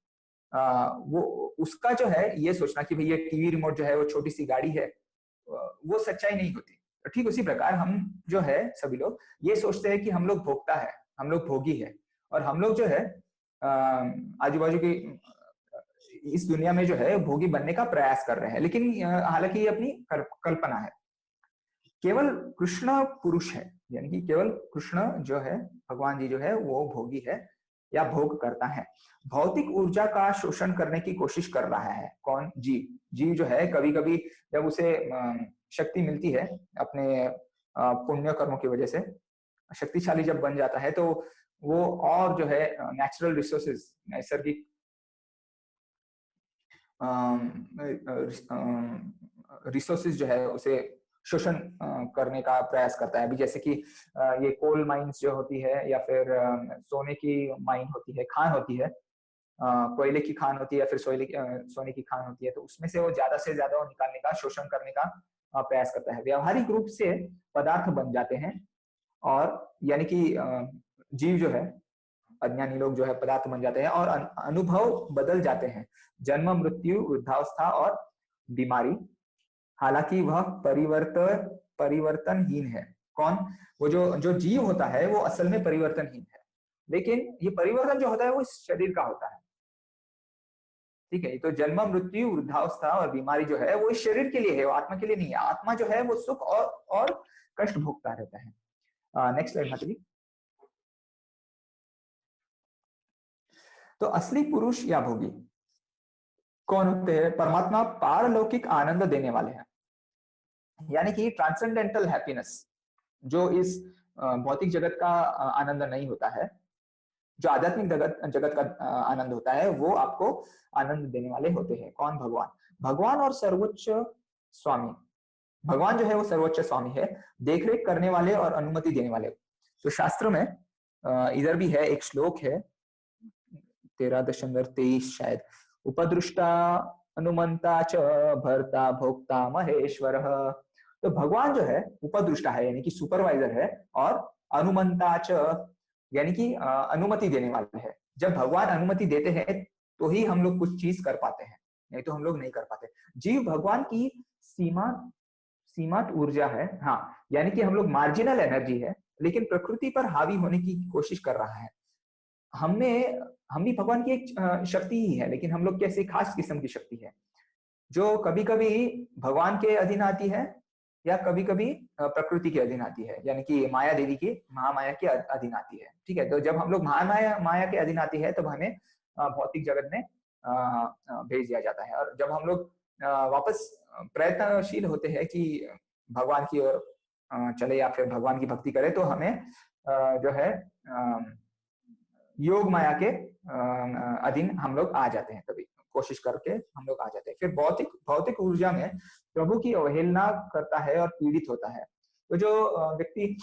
वो उसका जो है ये सोचना कि भाई ये टीवी रिमोट जो है वो छोटी सी गाड़ी है, वो सच्चाई नहीं होती। तो ठीक उसी प्रकार हम जो है सभी लोग ये सोचते हैं कि हम लोग भोक्ता है, हम लोग भोगी है, और हम लोग जो है आजू बाजू की इस दुनिया में जो है भोगी बनने का प्रयास कर रहे हैं। लेकिन हालांकि ये अपनी कल्पना है। केवल कृष्ण पुरुष है, यानी कि केवल कृष्ण जो है, भगवान जी जो है वो भोगी है या भोग करता है। भौतिक ऊर्जा का शोषण करने की कोशिश कर रहा है। कौन? जीव। जीव जो है कभी कभी जब उसे शक्ति मिलती है अपने पुण्य कर्मों की वजह से, शक्तिशाली जब बन जाता है, तो वो और जो है नेचुरल रिसोर्सेज, नैसर्गिक रिसोर्सेज जो है उसे शोषण करने का प्रयास करता है। अभी जैसे कि ये कोल माइंस जो होती है, या फिर सोने की माइन होती है, खान होती है, कोयले की खान होती है, या फिर सोने की खान होती है, तो उसमें से वो ज्यादा से ज्यादा निकालने का, शोषण करने का प्रयास करता है। व्यावहारिक रूप से पदार्थ बन जाते हैं, और यानी कि जीव जो है, अज्ञानी लोग जो है पदार्थ बन जाते हैं और अनुभव बदल जाते हैं। जन्म, मृत्यु, वृद्धावस्था और बीमारी। हालांकि वह परिवर्तनहीन है। कौन? वो जो जीव होता है वो असल में परिवर्तनहीन है, लेकिन ये परिवर्तन जो होता है वो इस शरीर का होता है। ठीक है, तो जन्म, मृत्यु, वृद्धावस्था और बीमारी जो है वो इस शरीर के लिए है, वो आत्मा के लिए नहीं है। आत्मा जो है वो सुख और कष्ट भोगता रहता है। नेक्स्ट स्लाइड माता जी। तो असली पुरुष या भोगी कौन होते हैं? परमात्मा पारलौकिक आनंद देने वाले हैं, यानी कि ट्रांसेंडेंटल हैप्पीनेस, जो इस भौतिक जगत का आनंद नहीं होता है, जो आध्यात्मिक जगत का आनंद होता है, वो आपको आनंद देने वाले होते हैं। कौन? भगवान। भगवान और सर्वोच्च स्वामी। भगवान जो है वो सर्वोच्च स्वामी है, देखरेख करने वाले और अनुमति देने वाले। तो शास्त्र में इधर भी है, एक श्लोक है 13.23 शायद, उपदृष्टा अनुमंता च भर्ता भोक्ता महेश्वर। तो भगवान जो है उपदृष्टा है, यानी कि सुपरवाइजर है, और अनुमंता च यानी कि अनुमति देने वाला है। जब भगवान अनुमति देते हैं तो ही हम लोग कुछ चीज कर पाते हैं, नहीं तो हम लोग नहीं कर पाते। जीव भगवान की सीमात ऊर्जा है, हाँ, यानी कि हम लोग मार्जिनल एनर्जी है, लेकिन प्रकृति पर हावी होने की कोशिश कर रहा है। हम भी भगवान की एक शक्ति ही है, लेकिन हम लोग कैसे खास किस्म की शक्ति है, जो कभी कभी भगवान के अधीन आती है या कभी कभी प्रकृति के अधीन आती है, यानी कि माया देवी की, महामाया के अधीन आती है। ठीक है, तो जब हम लोग महामाया माया के अधीन आती है तब हमें भौतिक जगत में भेज दिया जाता है। और जब हम लोग वापस प्रयत्नशील होते हैं कि भगवान की ओर चले या फिर भगवान की भक्ति करें, तो हमें जो है योग माया के अधीन हम लोग आ जाते हैं, कभी कोशिश करके हम लोग आ जाते हैं। फिर भौतिक भौतिक ऊर्जा में प्रभु की अवहेलना करता है और पीड़ित होता है। तो जो व्यक्ति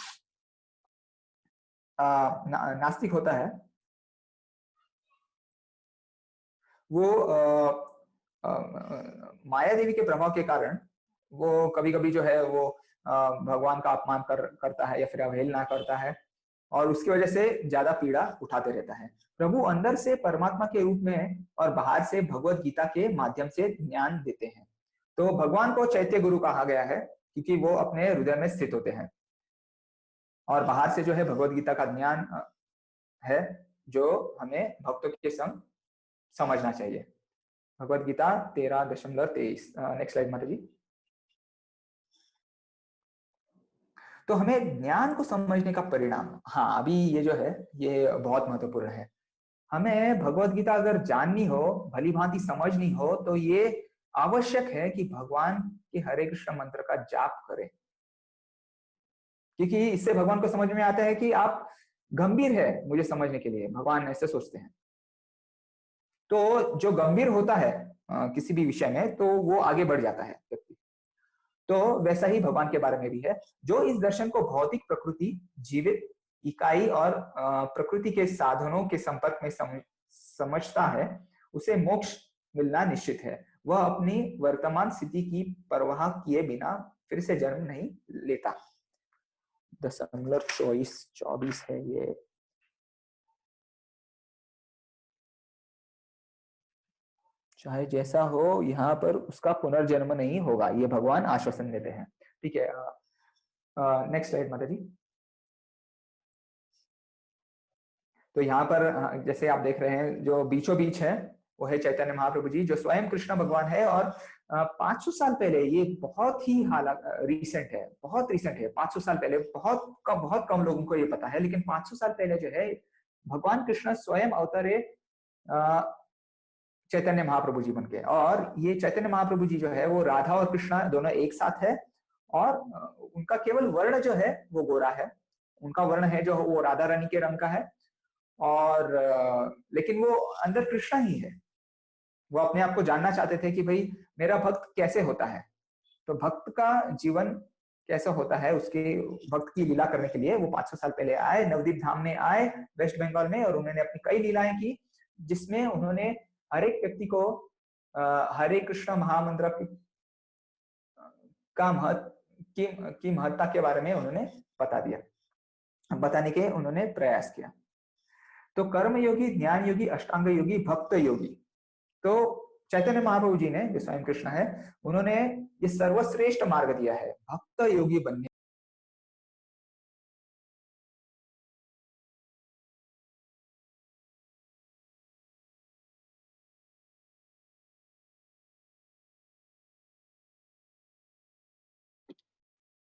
नास्तिक होता है वो माया देवी के प्रभाव के कारण वो कभी कभी जो है वो भगवान का अपमान करता है या फिर अवहेलना करता है, और उसकी वजह से ज्यादा पीड़ा उठाते रहता है। प्रभु अंदर से परमात्मा के रूप में और बाहर से भगवत गीता के माध्यम से ज्ञान देते हैं। तो भगवान को चैत्य गुरु कहा गया है क्योंकि वो अपने हृदय में स्थित होते हैं, और बाहर से जो है भगवत गीता का ज्ञान है जो हमें भक्तों के संग समझना चाहिए। भगवत गीता 13.23। नेक्स्ट स्लाइड माता जी। तो हमें ज्ञान को समझने का परिणाम, हाँ अभी ये जो है ये बहुत महत्वपूर्ण है। हमें भगवत गीता अगर जाननी हो, भली भांति समझनी हो, तो ये आवश्यक है कि भगवान के हरे कृष्ण मंत्र का जाप करें, क्योंकि इससे भगवान को समझ में आता है कि आप गंभीर है मुझे समझने के लिए, भगवान ऐसे सोचते हैं। तो जो गंभीर होता है किसी भी विषय में, तो वो आगे बढ़ जाता है व्यक्ति। तो वैसा ही भगवान के बारे में भी है। जो इस दर्शन को भौतिक प्रकृति, जीवित इकाई और प्रकृति के साधनों के संपर्क में समझता है, उसे मोक्ष मिलना निश्चित है। वह अपनी वर्तमान स्थिति की परवाह किए बिना फिर से जन्म नहीं लेता। 10.24 है ये। चाहे जैसा हो यहाँ पर उसका पुनर्जन्म नहीं होगा, ये भगवान आश्वासन देते हैं। ठीक है, नेक्स्ट स्लाइड माता जी। तो यहाँ पर जैसे आप देख रहे हैं जो बीचों बीच है वो है चैतन्य महाप्रभु जी, जो स्वयं कृष्ण भगवान है। और 500 साल पहले, ये बहुत ही रिसेंट है, बहुत रिसेंट है। 500 साल पहले, बहुत कम लोगों को ये पता है, लेकिन 500 साल पहले जो है भगवान कृष्ण स्वयं अवतरे चैतन्य महाप्रभु जी बनके। और ये चैतन्य महाप्रभु जी जो है वो राधा और कृष्णा दोनों एक साथ है, और उनका केवल वर्ण जो है वो गोरा है, उनका वर्ण है जो वो राधा रानी के रंग का है, और लेकिन वो अंदर कृष्णा ही है। वो अपने आप को जानना चाहते थे कि भाई मेरा भक्त कैसे होता है, तो भक्त का जीवन कैसा होता है, उसके भक्त की लीला करने के लिए वो 500 साल पहले आए, नवदीप धाम में आए वेस्ट बंगाल में, और उन्होंने अपनी कई लीलाएं की, जिसमें उन्होंने हर एक व्यक्ति को हरे कृष्ण महामंत्र का महत्ता के बारे में उन्होंने बता दिया, बताने के उन्होंने प्रयास किया। तो कर्म योगी, ज्ञान योगी, अष्टांग योगी, भक्त योगी। तो चैतन्य महाप्रभु जी ने, जो स्वयं कृष्ण है, उन्होंने ये सर्वश्रेष्ठ मार्ग दिया है भक्त योगी बनने।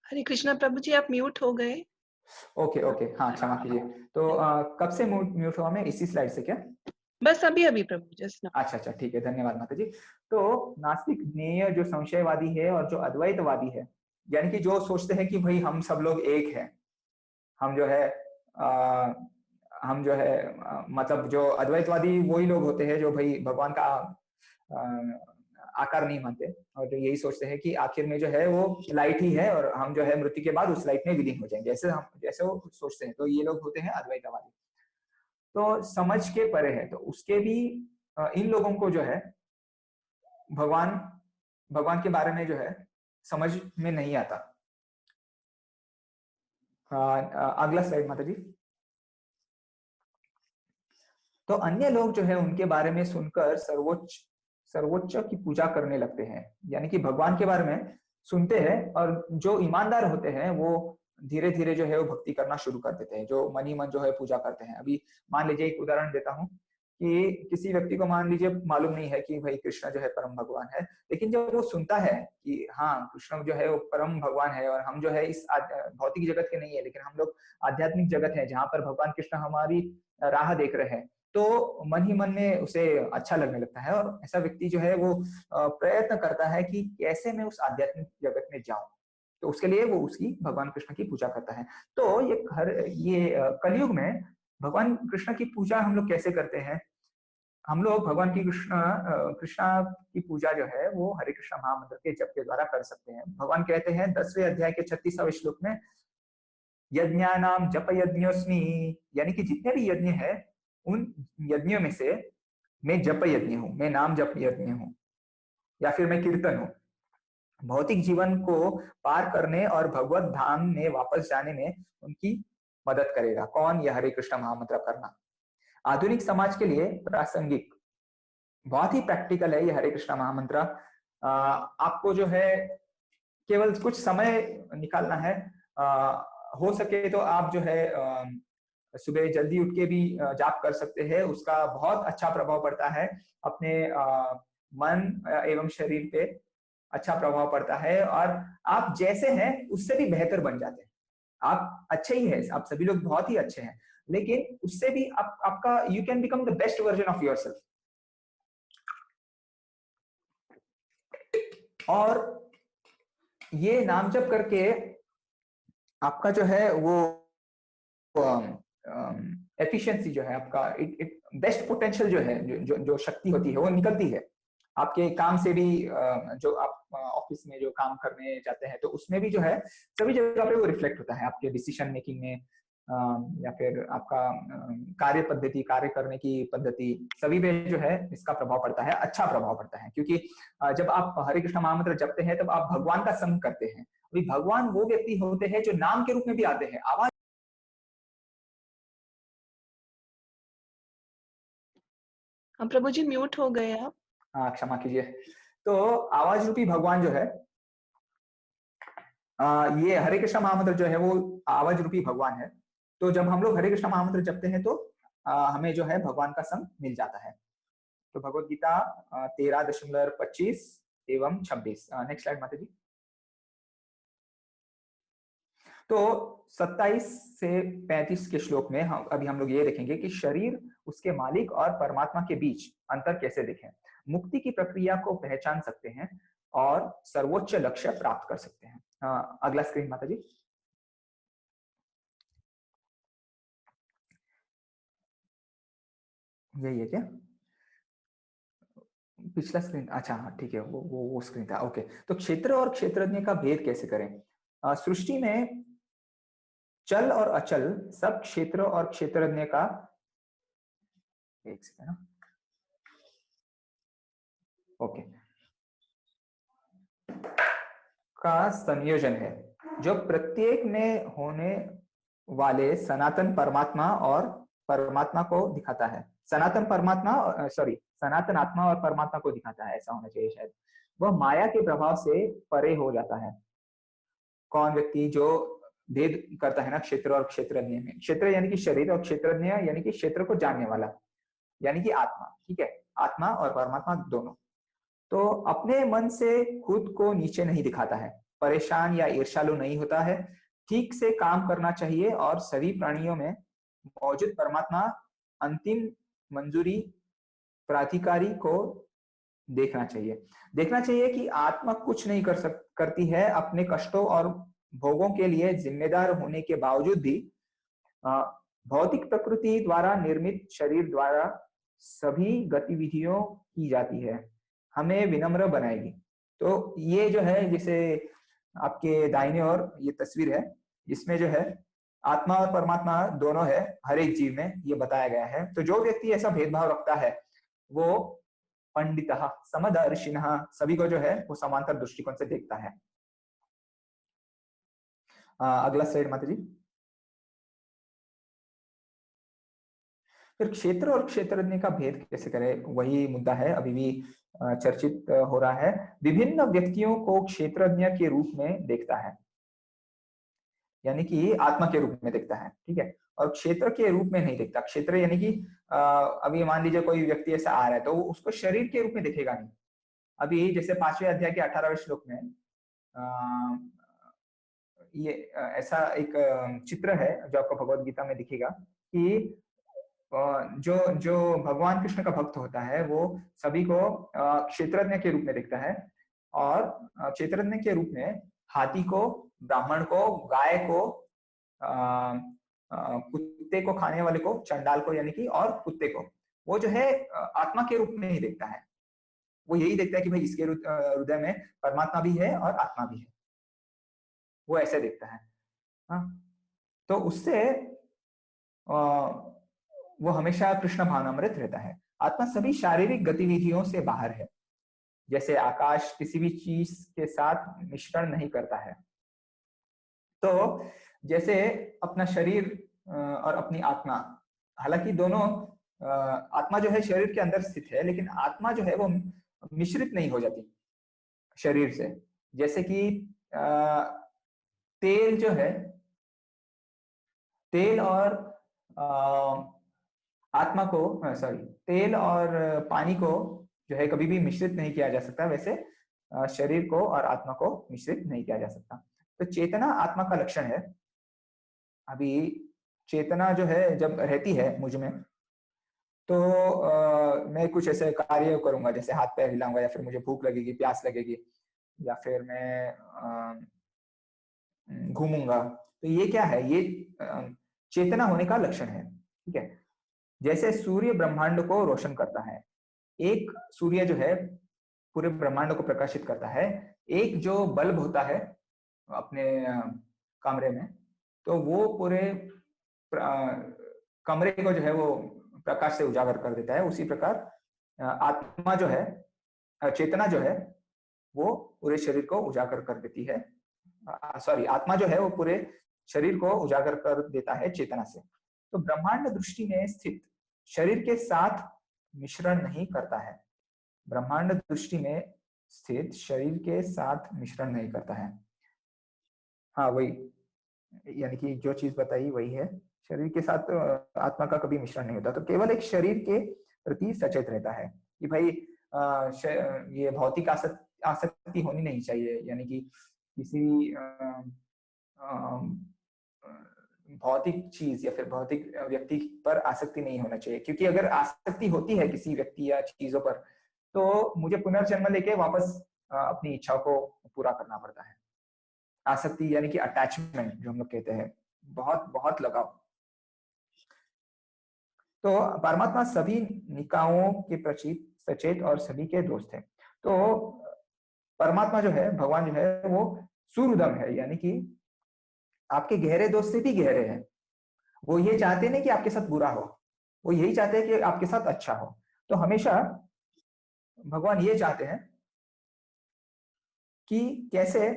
हरे कृष्णा प्रभु जी, आप म्यूट हो गए। ओके ओके, हाँ क्षमा कीजिए। तो कब से म्यूट हुआ मैं, इसी स्लाइड से क्या? बस अभी प्रभु, जस्ट ना। अच्छा अच्छा, ठीक है, धन्यवाद माता जी। तो नास्तिक ज्ञेय जो संशयवादी है और जो अद्वैतवादी है, यानी कि जो सोचते हैं कि भाई हम सब लोग एक हैं, हम जो है मतलब जो अद्वैतवादी वही लोग होते हैं जो भाई भगवान का आकार नहीं मानते, और जो यही सोचते हैं कि आखिर में जो है वो लाइट ही है, और हम जो है मृत्यु के बाद उस लाइट में विलीन हो जाएंगे, जैसे वो सोचते हैं। तो ये लोग होते हैं अद्वैतवादी। तो समझ के परे है, तो उसके भी इन लोगों को जो है भगवान के बारे में जो है समझ में नहीं आता। अगला स्लाइड माता जी। तो अन्य लोग जो है उनके बारे में सुनकर सर्वोच्च की पूजा करने लगते हैं, यानी कि भगवान के बारे में सुनते हैं, और जो ईमानदार होते हैं वो धीरे धीरे जो है वो भक्ति करना शुरू कर देते हैं, जो मन ही मन जो है पूजा करते हैं। अभी मान लीजिए एक उदाहरण देता हूँ कि किसी व्यक्ति को मान लीजिए मालूम नहीं है कि भाई कृष्ण जो है परम भगवान है, लेकिन जब वो सुनता है कि हाँ कृष्ण जो है वो परम भगवान है और हम जो है इस भौतिक जगत के नहीं है, लेकिन हम लोग आध्यात्मिक जगत है जहाँ पर भगवान कृष्ण हमारी राह देख रहे हैं, तो मन ही मन में उसे अच्छा लगने लगता है और ऐसा व्यक्ति जो है वो प्रयत्न करता है कि कैसे मैं उस आध्यात्मिक जगत में जाऊं। तो उसके लिए वो उसकी भगवान कृष्ण की पूजा करता है। तो ये कलयुग में भगवान कृष्ण की पूजा हम लोग कैसे करते हैं? हम लोग भगवान की कृष्णा की पूजा जो है वो हरे कृष्ण महामंत्र के जप के द्वारा कर सकते हैं। भगवान कहते हैं 10वें अध्याय के 36वें श्लोक में, यज्ञानाम जप यज्ञोस्मि, यानी कि जितने भी यज्ञ है उन यज्ञों में से मैं जप यज्ञ हूँ, मैं नाम जप यज्ञ हूँ, या फिर मैं कीर्तन हूँ। भौतिक जीवन को पार करने और भगवत धाम में वापस जाने में उनकी मदद करेगा। कौन? यह हरे कृष्ण महामंत्र करना। आधुनिक समाज के लिए प्रासंगिक, बहुत ही प्रैक्टिकल है ये हरे कृष्ण महामंत्र। आपको जो है केवल कुछ समय निकालना है। हो सके तो आप जो है सुबह जल्दी उठ के भी जाप कर सकते हैं। उसका बहुत अच्छा प्रभाव पड़ता है अपने मन एवं शरीर पे, अच्छा प्रभाव पड़ता है और आप जैसे हैं उससे भी बेहतर बन जाते हैं। आप अच्छे ही हैं, आप सभी लोग बहुत ही अच्छे हैं, लेकिन उससे भी आपका you can become the best version of yourself. और ये नाम जप करके आपका जो है वो एफिशिएंसी जो है आपका, बेस्ट पोटेंशियल जो है, जो शक्ति होती है वो निकलती है आपके काम से भी। जो आप ऑफिस में जो काम करने जाते हैं तो उसमें भी जो है सभी जगह पे वो रिफ्लेक्ट होता है, आपके डिसीजन मेकिंग में या फिर आपका कार्य पद्धति, कार्य करने की पद्धति, सभी पे जो है इसका प्रभाव पड़ता है, अच्छा प्रभाव पड़ता है। क्योंकि जब आप हरे कृष्ण महामंत्र जपते हैं तब आप भगवान का संग करते हैं। अभी भगवान वो व्यक्ति होते हैं जो नाम के रूप में भी आते हैं। आवाज, हाँ प्रभु जी, म्यूट हो गए आप। हाँ क्षमा कीजिए। तो आवाज रूपी भगवान जो है, ये हरे कृष्ण महामंत्र जो है वो आवाज रूपी भगवान है। तो जब हम लोग हरे कृष्ण महामंत्र जपते हैं तो हमें जो है भगवान का संग मिल जाता है। तो भगवत गीता 13.25 एवं 26। नेक्स्ट स्लाइड माता जी। तो 27 से 35 के श्लोक में हम लोग ये देखेंगे कि शरीर, उसके मालिक और परमात्मा के बीच अंतर कैसे देखें, मुक्ति की प्रक्रिया को पहचान सकते हैं और सर्वोच्च लक्ष्य प्राप्त कर सकते हैं। अगला स्क्रीन माता जी। यही है क्या? पिछला स्क्रीन, अच्छा हाँ ठीक है, वो स्क्रीन था। ओके, तो क्षेत्र और क्षेत्रज्ञ का भेद कैसे करें? सृष्टि में चल और अचल सब क्षेत्र और क्षेत्रज्ञ का, एक सेकंड ना, ओके, का संयोजन है जो प्रत्येक में होने वाले सनातन परमात्मा और परमात्मा को दिखाता है। सनातन परमात्मा, सॉरी, सनातन आत्मा और परमात्मा को दिखाता है, ऐसा होना चाहिए शायद। वह माया के प्रभाव से परे हो जाता है। कौन व्यक्ति जो भेद करता है ना क्षेत्र और क्षेत्रज्ञ में, क्षेत्र यानी कि शरीर और क्षेत्रज्ञ यानी कि क्षेत्र को जानने वाला, यानी कि आत्मा। ठीक है, आत्मा और परमात्मा दोनों। तो अपने मन से खुद को नीचे नहीं दिखाता है, परेशान या ईर्ष्यालु नहीं होता है, ठीक से काम करना चाहिए और सभी प्राणियों में मौजूद परमात्मा अंतिम मंजूरी प्राधिकारी को देखना चाहिए। देखना चाहिए कि आत्मा कुछ नहीं करती है, अपने कष्टों और भोगों के लिए जिम्मेदार होने के बावजूद भी भौतिक प्रकृति द्वारा निर्मित शरीर द्वारा सभी गतिविधियों की जाती है, हमें विनम्र बनाएगी। तो ये जो है, जैसे आपके दाहिने ओर ये तस्वीर है, इसमें जो है आत्मा और परमात्मा दोनों है हर एक जीव में, ये बताया गया है। तो जो व्यक्ति ऐसा भेदभाव रखता है वो पंडितः समदर्शिनः, सभी को जो है वो समांतर दृष्टिकोण से देखता है। अगला स्लाइड माता जी। फिर क्षेत्र और क्षेत्रज्ञ का भेद कैसे करें, वही मुद्दा है, अभी भी चर्चित हो रहा है। विभिन्न व्यक्तियों को क्षेत्रज्ञ के रूप में देखता है। यानी कि आत्मा के रूप में देखता है, ठीक है, और क्षेत्र के रूप में नहीं देखता। क्षेत्र यानी कि अभी मान लीजिए कोई व्यक्ति ऐसा आ रहा है तो वो उसको शरीर के रूप में देखेगा नहीं। अभी जैसे 5वें अध्याय के 18वें श्लोक में ये ऐसा एक चित्र है जो आपको भगवत गीता में दिखेगा कि जो जो भगवान कृष्ण का भक्त होता है वो सभी को क्षेत्रज्ञ के रूप में देखता है, और क्षेत्रज्ञ के रूप में हाथी को, ब्राह्मण को, गाय को, कुत्ते को खाने वाले को, चंडाल को यानी कि, और कुत्ते को, वो जो है आत्मा के रूप में ही देखता है। वो यही देखता है कि भाई इसके हृदय में परमात्मा भी है और आत्मा भी है, वो ऐसे देखता है। हाँ, तो उससे वो हमेशा कृष्ण भावनामृत रहता है। आत्मा सभी शारीरिक गतिविधियों से बाहर है, जैसे आकाश किसी भी चीज के साथ मिश्रण नहीं करता है। तो जैसे अपना शरीर और अपनी आत्मा, हालांकि दोनों, आत्मा जो है शरीर के अंदर स्थित है, लेकिन आत्मा जो है वो मिश्रित नहीं हो जाती शरीर से। जैसे कि तेल जो है, तेल और आत्मा को, सॉरी, तेल और पानी को जो है कभी भी मिश्रित नहीं किया जा सकता, वैसे शरीर को और आत्मा को मिश्रित नहीं किया जा सकता। तो चेतना आत्मा का लक्षण है। अभी चेतना जो है जब रहती है मुझ में, तो मैं कुछ ऐसे कार्य करूंगा, जैसे हाथ पैर हिलाऊंगा, या फिर मुझे भूख लगेगी, प्यास लगेगी, या फिर मैं घूमूंगा। तो ये क्या है? ये चेतना होने का लक्षण है, ठीक है। जैसे सूर्य ब्रह्मांड को रोशन करता है, एक सूर्य जो है पूरे ब्रह्मांड को प्रकाशित करता है। एक जो बल्ब होता है अपने कमरे में, तो वो पूरे कमरे को जो है वो प्रकाश से उजागर कर देता है। उसी प्रकार आत्मा जो है, चेतना जो है, वो पूरे शरीर को उजागर कर देती है। सॉरी, आत्मा जो है वो पूरे शरीर को उजागर कर देता है चेतना से। तो ब्रह्मांड दृष्टि में स्थित शरीर के साथ मिश्रण नहीं करता है। ब्रह्मांड दृष्टि में स्थित शरीर के साथ मिश्रण नहीं करता है। हाँ, वही, यानी कि जो चीज बताई वही है। शरीर के साथ आत्मा का कभी मिश्रण नहीं होता, तो केवल एक शरीर के प्रति सचेत रहता है कि भाई ये भौतिक आसक्ति होनी नहीं चाहिए, यानी कि किसी भौतिक चीज या फिर भौतिक व्यक्ति पर आसक्ति नहीं होना चाहिए, क्योंकि अगर आसक्ति होती है किसी व्यक्ति या चीजों पर, तो मुझे पुनर्जन्म लेके वापस अपनी इच्छाओं को पूरा करना पड़ता है। आसक्ति यानी कि अटैचमेंट जो हम लोग कहते हैं, बहुत बहुत लगाव। तो परमात्मा सभी निकायों के प्रति सचेत और सभी के दोस्त है। तो परमात्मा जो है, भगवान जो है, वो सुहृदम है, यानी कि आपके गहरे दोस्त से भी गहरे हैं। वो ये चाहते नहीं कि आपके साथ बुरा हो, वो यही चाहते हैं कि आपके साथ अच्छा हो। तो हमेशा भगवान ये चाहते हैं कि कैसे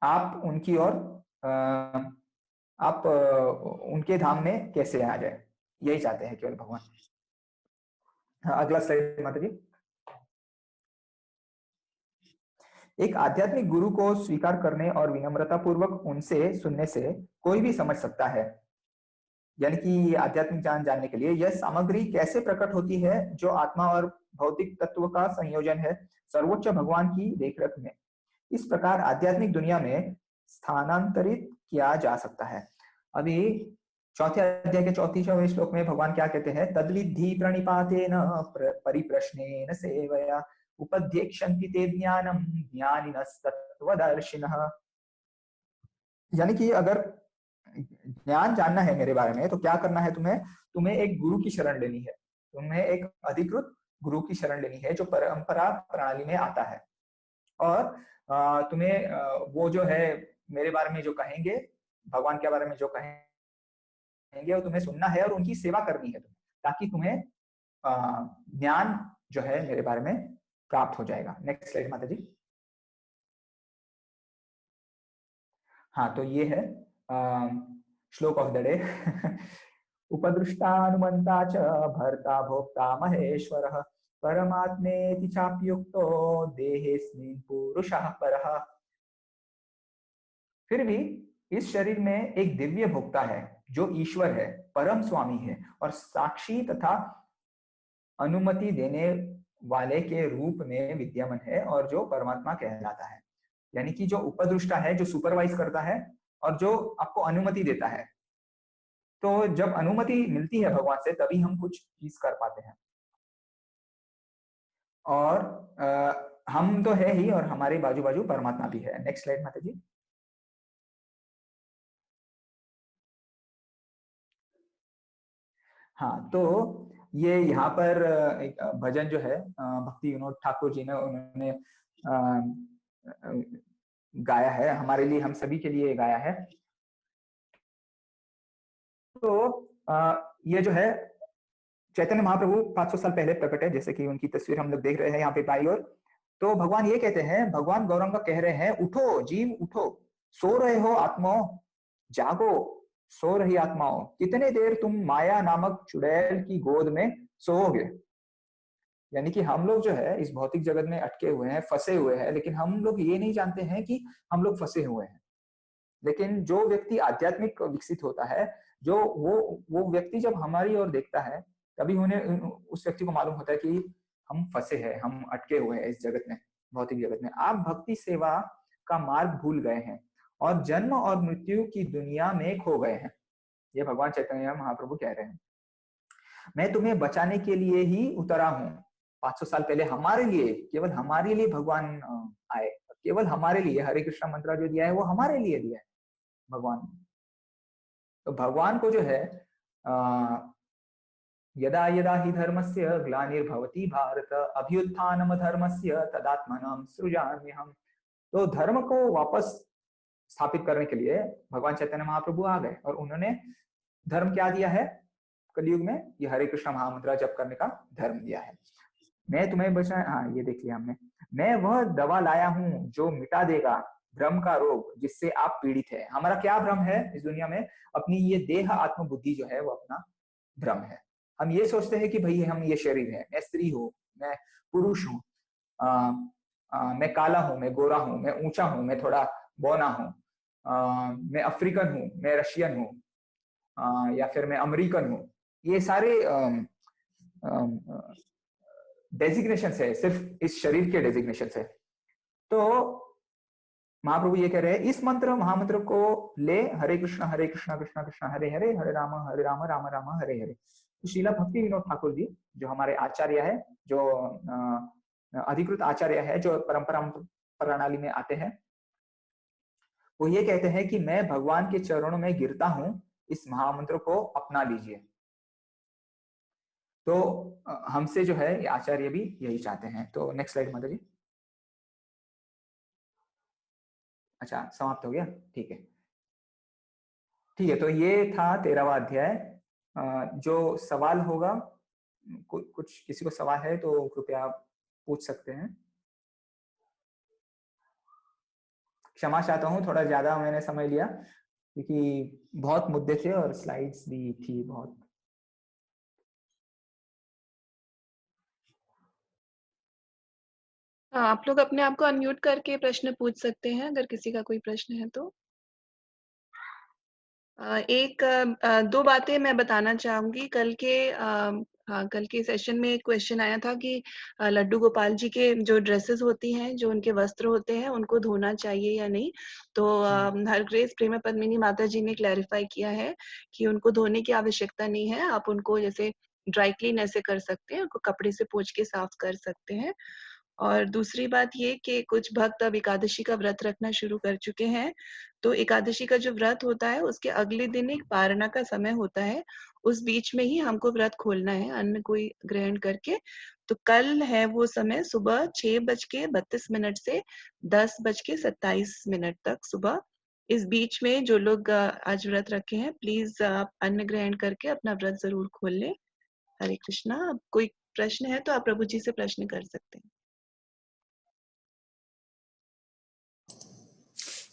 आप उनकी ओर, आप उनके धाम में कैसे आ जाए, यही चाहते हैं केवल भगवान। हाँ, अगला स्लाइड माता जी। एक आध्यात्मिक गुरु को स्वीकार करने और विनम्रता पूर्वक उनसे सुनने से कोई भी समझ सकता है, यानी कि आध्यात्मिक ज्ञान जानने के लिए यह सामग्री कैसे प्रकट होती है जो आत्मा और भौतिक तत्व का संयोजन है सर्वोच्च भगवान की देखरेख में, इस प्रकार आध्यात्मिक दुनिया में स्थानांतरित किया जा सकता है। अभी चौथे अध्याय के 34वें श्लोक में भगवान क्या कहते हैं? तद्विद्धि प्रणिपातेन परिप्रश्नेन सेवया उपध्यक्षन्ति ते ज्ञानम ज्ञानिनस्तत्त्वदर्शिनः। यानी कि अगर ज्ञान जानना है मेरे बारे में, तो क्या करना है तुम्हें? तुम्हें एक गुरु की शरण लेनी है, तुम्हें एक अधिकृत गुरु की शरण लेनी है जो परंपरा प्रणाली में आता है, और तुम्हें वो जो है मेरे बारे में जो कहेंगे, भगवान के बारे में जो कहेंगे, वो तुम्हें सुनना है और उनकी सेवा करनी है तुम्हें, ताकि तुम्हें ज्ञान जो है मेरे बारे में प्राप्त हो जाएगा। नेक्स्ट स्लाइड माता जी। हाँ, तो ये है श्लोक ऑफ द डे। उपदृष्टानुमंता च भर्ता भोक्ता महेश्वरः परमात्मेति चाप्युक्तो देहेस्मिन् पुरुषः परः। फिर भी इस शरीर में एक दिव्य भोक्ता है जो ईश्वर है, परम स्वामी है और साक्षी तथा अनुमति देने वाले के रूप में विद्यमान है और जो परमात्मा कहलाता है। यानी कि जो उपदृष्टा है, जो सुपरवाइज करता है और जो आपको अनुमति देता है। तो जब अनुमति मिलती है भगवान से तभी हम कुछ चीज कर पाते हैं। और हम तो है ही और हमारे बाजू बाजू परमात्मा भी है। नेक्स्ट स्लाइड माता जी। हाँ, तो ये यहाँ पर एक भजन जो है भक्ति विनोद ठाकुर जी ने उन्होंने गाया है, हमारे लिए, हम सभी के लिए गाया है। तो ये जो है चैतन्य महाप्रभु 500 साल पहले प्रकट है, जैसे कि उनकी तस्वीर हम लोग देख रहे हैं यहाँ पे बाईं ओर। तो भगवान ये कहते हैं, भगवान गौरंग कह रहे हैं, उठो जीव उठो, सो रहे हो आत्माओं, जागो सो रही आत्माओं, कितने देर तुम माया नामक चुड़ैल की गोद में सोओगे। यानी कि हम लोग जो है इस भौतिक जगत में अटके हुए हैं, फंसे हुए हैं, लेकिन हम लोग ये नहीं जानते हैं कि हम लोग फंसे हुए हैं। लेकिन जो व्यक्ति आध्यात्मिक विकसित होता है, जो वो व्यक्ति जब हमारी ओर देखता है तभी उन्हें, उस व्यक्ति को मालूम होता है कि हम फंसे हैं, हम अटके हुए हैं इस जगत में, भौतिक जगत में। आप भक्ति सेवा का मार्ग भूल गए हैं और जन्म और मृत्यु की दुनिया में खो गए हैं। ये भगवान चैतन्य महाप्रभु कह रहे हैं। मैं तुम्हें बचाने के लिए ही उतरा हूँ। 500 साल पहले हमारे लिए, केवल हमारे लिए भगवान आए, केवल हमारे लिए हरे कृष्णा मंत्र जो दिया है वो हमारे लिए दिया है भगवान। तो भगवान को जो है यदा यदा हि धर्मस्य ग्लानिर्भवति भारत अभ्युत्थानम धर्मस्य तदात्मानं सृजाम्यहम्। तो धर्म को वापस स्थापित करने के लिए भगवान चैतन्य महाप्रभु आ गए और उन्होंने धर्म क्या दिया है कलयुग में? ये हरे कृष्णा महामंत्र जप करने का धर्म दिया है। मैं तुम्हें बचा, हाँ ये देख लिया हमने। मैं वह दवा लाया हूँ जो मिटा देगा भ्रम का रोग जिससे आप पीड़ित है। हमारा क्या भ्रम है इस दुनिया में? अपनी ये देह आत्म बुद्धि जो है वो अपना भ्रम है। हम ये सोचते हैं कि भाई हम ये शरीर है, मैं स्त्री हूँ, मैं पुरुष हूँ, मैं काला हूँ, मैं गोरा हूँ, मैं ऊंचा हूँ, मैं थोड़ा बौना हूँ, मैं अफ्रीकन हूँ, मैं रशियन हूँ, या फिर मैं अमेरिकन हूँ। ये सारे डेजिग्नेशन है, सिर्फ इस शरीर के डेजिग्नेशन है। तो महाप्रभु ये कह रहे हैं, इस मंत्र महामंत्र को ले, हरे कृष्णा कृष्णा कृष्णा हरे हरे, हरे राम राम राम हरे हरे। तो शीला भक्ति विनोद ठाकुर जी जो हमारे आचार्य है, जो अधिकृत आचार्य है, जो परंपरा प्रणाली में आते हैं, वो ये कहते हैं कि मैं भगवान के चरणों में गिरता हूं, इस महामंत्र को अपना लीजिए। तो हमसे जो है ये आचार्य भी यही चाहते हैं। तो नेक्स्ट स्लाइड माता जी। अच्छा, समाप्त हो गया, ठीक है ठीक है। तो ये था 13वां अध्याय। जो सवाल होगा, कुछ किसी को सवाल है तो कृपया पूछ सकते हैं। क्षमा चाहता हूँ, थोड़ा ज्यादा मैंने समय लिया क्योंकि बहुत मुद्दे थे और स्लाइड्स भी थी बहुत। हाँ, आप लोग अपने आप को अनम्यूट करके प्रश्न पूछ सकते हैं अगर किसी का कोई प्रश्न है तो। दो बातें मैं बताना चाहूंगी। कल के सेशन में एक क्वेश्चन आया था कि लड्डू गोपाल जी के जो ड्रेसेस होती हैं, जो उनके वस्त्र होते हैं, उनको धोना चाहिए या नहीं। तो हर ग्रेस प्रेमा पद्मिनी माता जी ने क्लैरिफाई किया है कि उनको धोने की आवश्यकता नहीं है। आप उनको जैसे ड्राई क्लीन ऐसे कर सकते हैं, उनको कपड़े से पोंछ के साफ कर सकते हैं। और दूसरी बात ये कि कुछ भक्त अब एकादशी का व्रत रखना शुरू कर चुके हैं। तो एकादशी का जो व्रत होता है उसके अगले दिन एक पारणा का समय होता है, उस बीच में ही हमको व्रत खोलना है अन्न कोई ग्रहण करके। तो कल है वो समय, सुबह 6:32 से 10:27 तक सुबह। इस बीच में जो लोग आज व्रत रखे हैं, प्लीज आप अन्न ग्रहण करके अपना व्रत जरूर खोल लें। हरे कृष्णा। अब कोई प्रश्न है तो आप प्रभु जी से प्रश्न कर सकते हैं।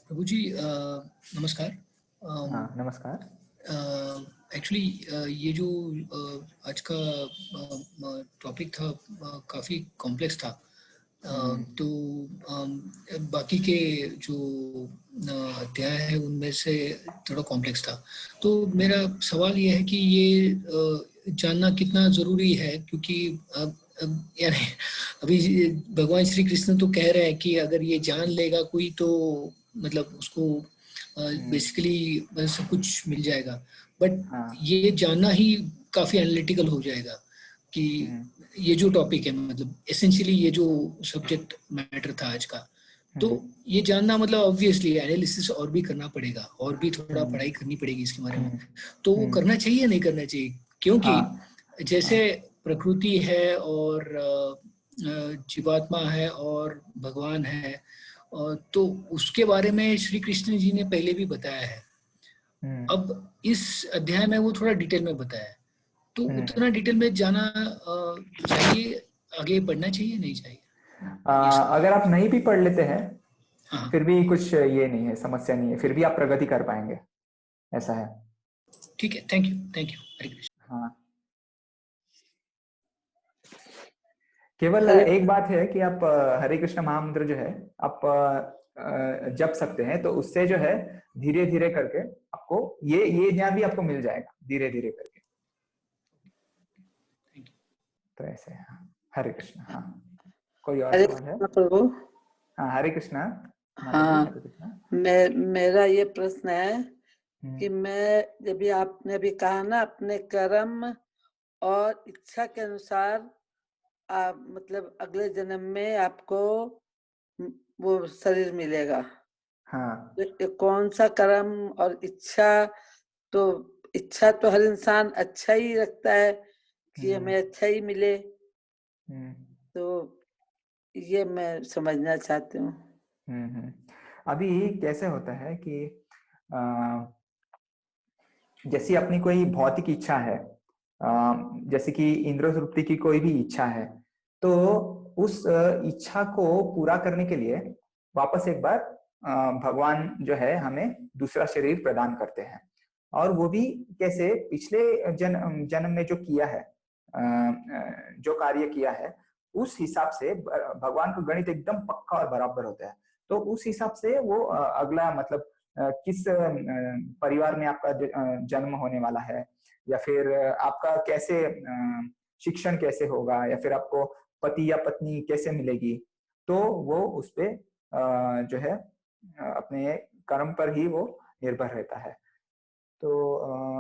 प्रभु जी नमस्कार। हाँ नमस्कार। एक्चुअली ये जो आज का टॉपिक था काफ़ी कॉम्प्लेक्स था। तो बाकी के जो अध्याय है उनमें से थोड़ा कॉम्प्लेक्स था। तो मेरा सवाल ये है कि ये जानना कितना जरूरी है, क्योंकि यानी अभी भगवान श्री कृष्ण तो कह रहे हैं कि अगर ये जान लेगा कोई तो मतलब उसको बेसिकली सब कुछ मिल जाएगा। बट ये जानना ही काफी एनालिटिकल हो जाएगा कि ये जो टॉपिक है, मतलब एसेंशियली ये जो सब्जेक्ट मैटर था आज का, तो ये जानना मतलब ऑब्वियसली एनालिसिस और भी करना पड़ेगा, और भी थोड़ा पढ़ाई करनी पड़ेगी इसके बारे में। तो वो करना चाहिए नहीं करना चाहिए? क्योंकि जैसे प्रकृति है और जीवात्मा है और भगवान है, तो उसके बारे में श्री कृष्ण जी ने पहले भी बताया है। अब इस अध्याय में वो थोड़ा डिटेल में बताया है, तो उतना डिटेल में जाना चाहिए, आगे बढ़ना चाहिए नहीं चाहिए? अगर आप नहीं भी पढ़ लेते हैं फिर भी कुछ ये नहीं है, समस्या नहीं है, फिर भी आप प्रगति कर पाएंगे, ऐसा है। ठीक है, थैंक यू हरे कृष्ण। हाँ, केवल एक बात है कि आप हरे कृष्ण महामंत्र जो है आप जप सकते हैं, तो उससे जो है धीरे धीरे करके आपको ये ज्ञान भी आपको मिल जाएगा धीरे धीरे करके। तो ऐसे है। हरे कृष्ण। हाँ, कोई और सवाल है? प्रभु। हाँ, हरे कृष्णा। हाँ, मेरा ये प्रश्न है कि मैं जब आपने अभी कहा ना अपने कर्म और इच्छा के अनुसार आप मतलब अगले जन्म में आपको वो शरीर मिलेगा। हाँ, तो कौन सा कर्म और इच्छा? तो इच्छा तो हर इंसान अच्छा ही रखता है कि हमें अच्छा ही मिले, तो ये मैं समझना चाहती हूँ। अभी कैसे होता है कि जैसी अपनी कोई भौतिक इच्छा है, जैसे कि इंद्र तृप्ति की कोई भी इच्छा है, तो उस इच्छा को पूरा करने के लिए वापस एक बार भगवान जो है हमें दूसरा शरीर प्रदान करते हैं। और वो भी कैसे, पिछले जन्म में जो किया है, जो कार्य किया है, उस हिसाब से भगवान का गणित एकदम पक्का और बराबर होता है। तो उस हिसाब से वो अगला मतलब किस परिवार में आपका जन्म होने वाला है, या फिर आपका कैसे शिक्षण कैसे होगा, या फिर आपको पति या पत्नी कैसे मिलेगी, तो वो उस पे जो है अपने कर्म पर ही वो निर्भर रहता है। तो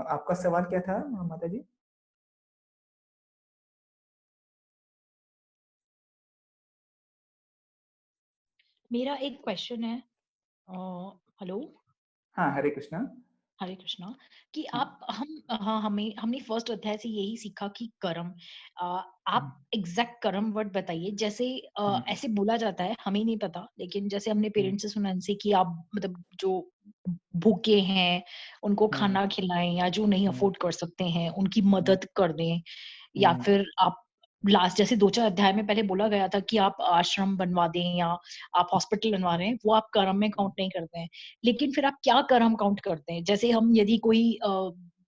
आपका सवाल क्या था माता जी? मेरा एक क्वेश्चन है। हेलो। हाँ, हरे कृष्णा। हरे कृष्णा। कि आप हमने फर्स्ट अध्याय से यही सीखा कि कर्म, आप एग्जैक्ट कर्म वर्ड बताइए। जैसे ऐसे बोला जाता है, हमें नहीं पता, लेकिन जैसे हमने पेरेंट्स से सुना से कि आप मतलब जो भूखे हैं उनको खाना खिलाएं, या जो नहीं अफोर्ड कर सकते हैं उनकी मदद कर दें, या फिर आप लास्ट जैसे 2-4 अध्याय में पहले बोला गया था कि आप आश्रम बनवा दें या आप हॉस्पिटल बनवा रहे हैं, वो आप कर्म में काउंट नहीं करते हैं। लेकिन फिर आप क्या कर्म काउंट करते हैं? जैसे हम यदि कोई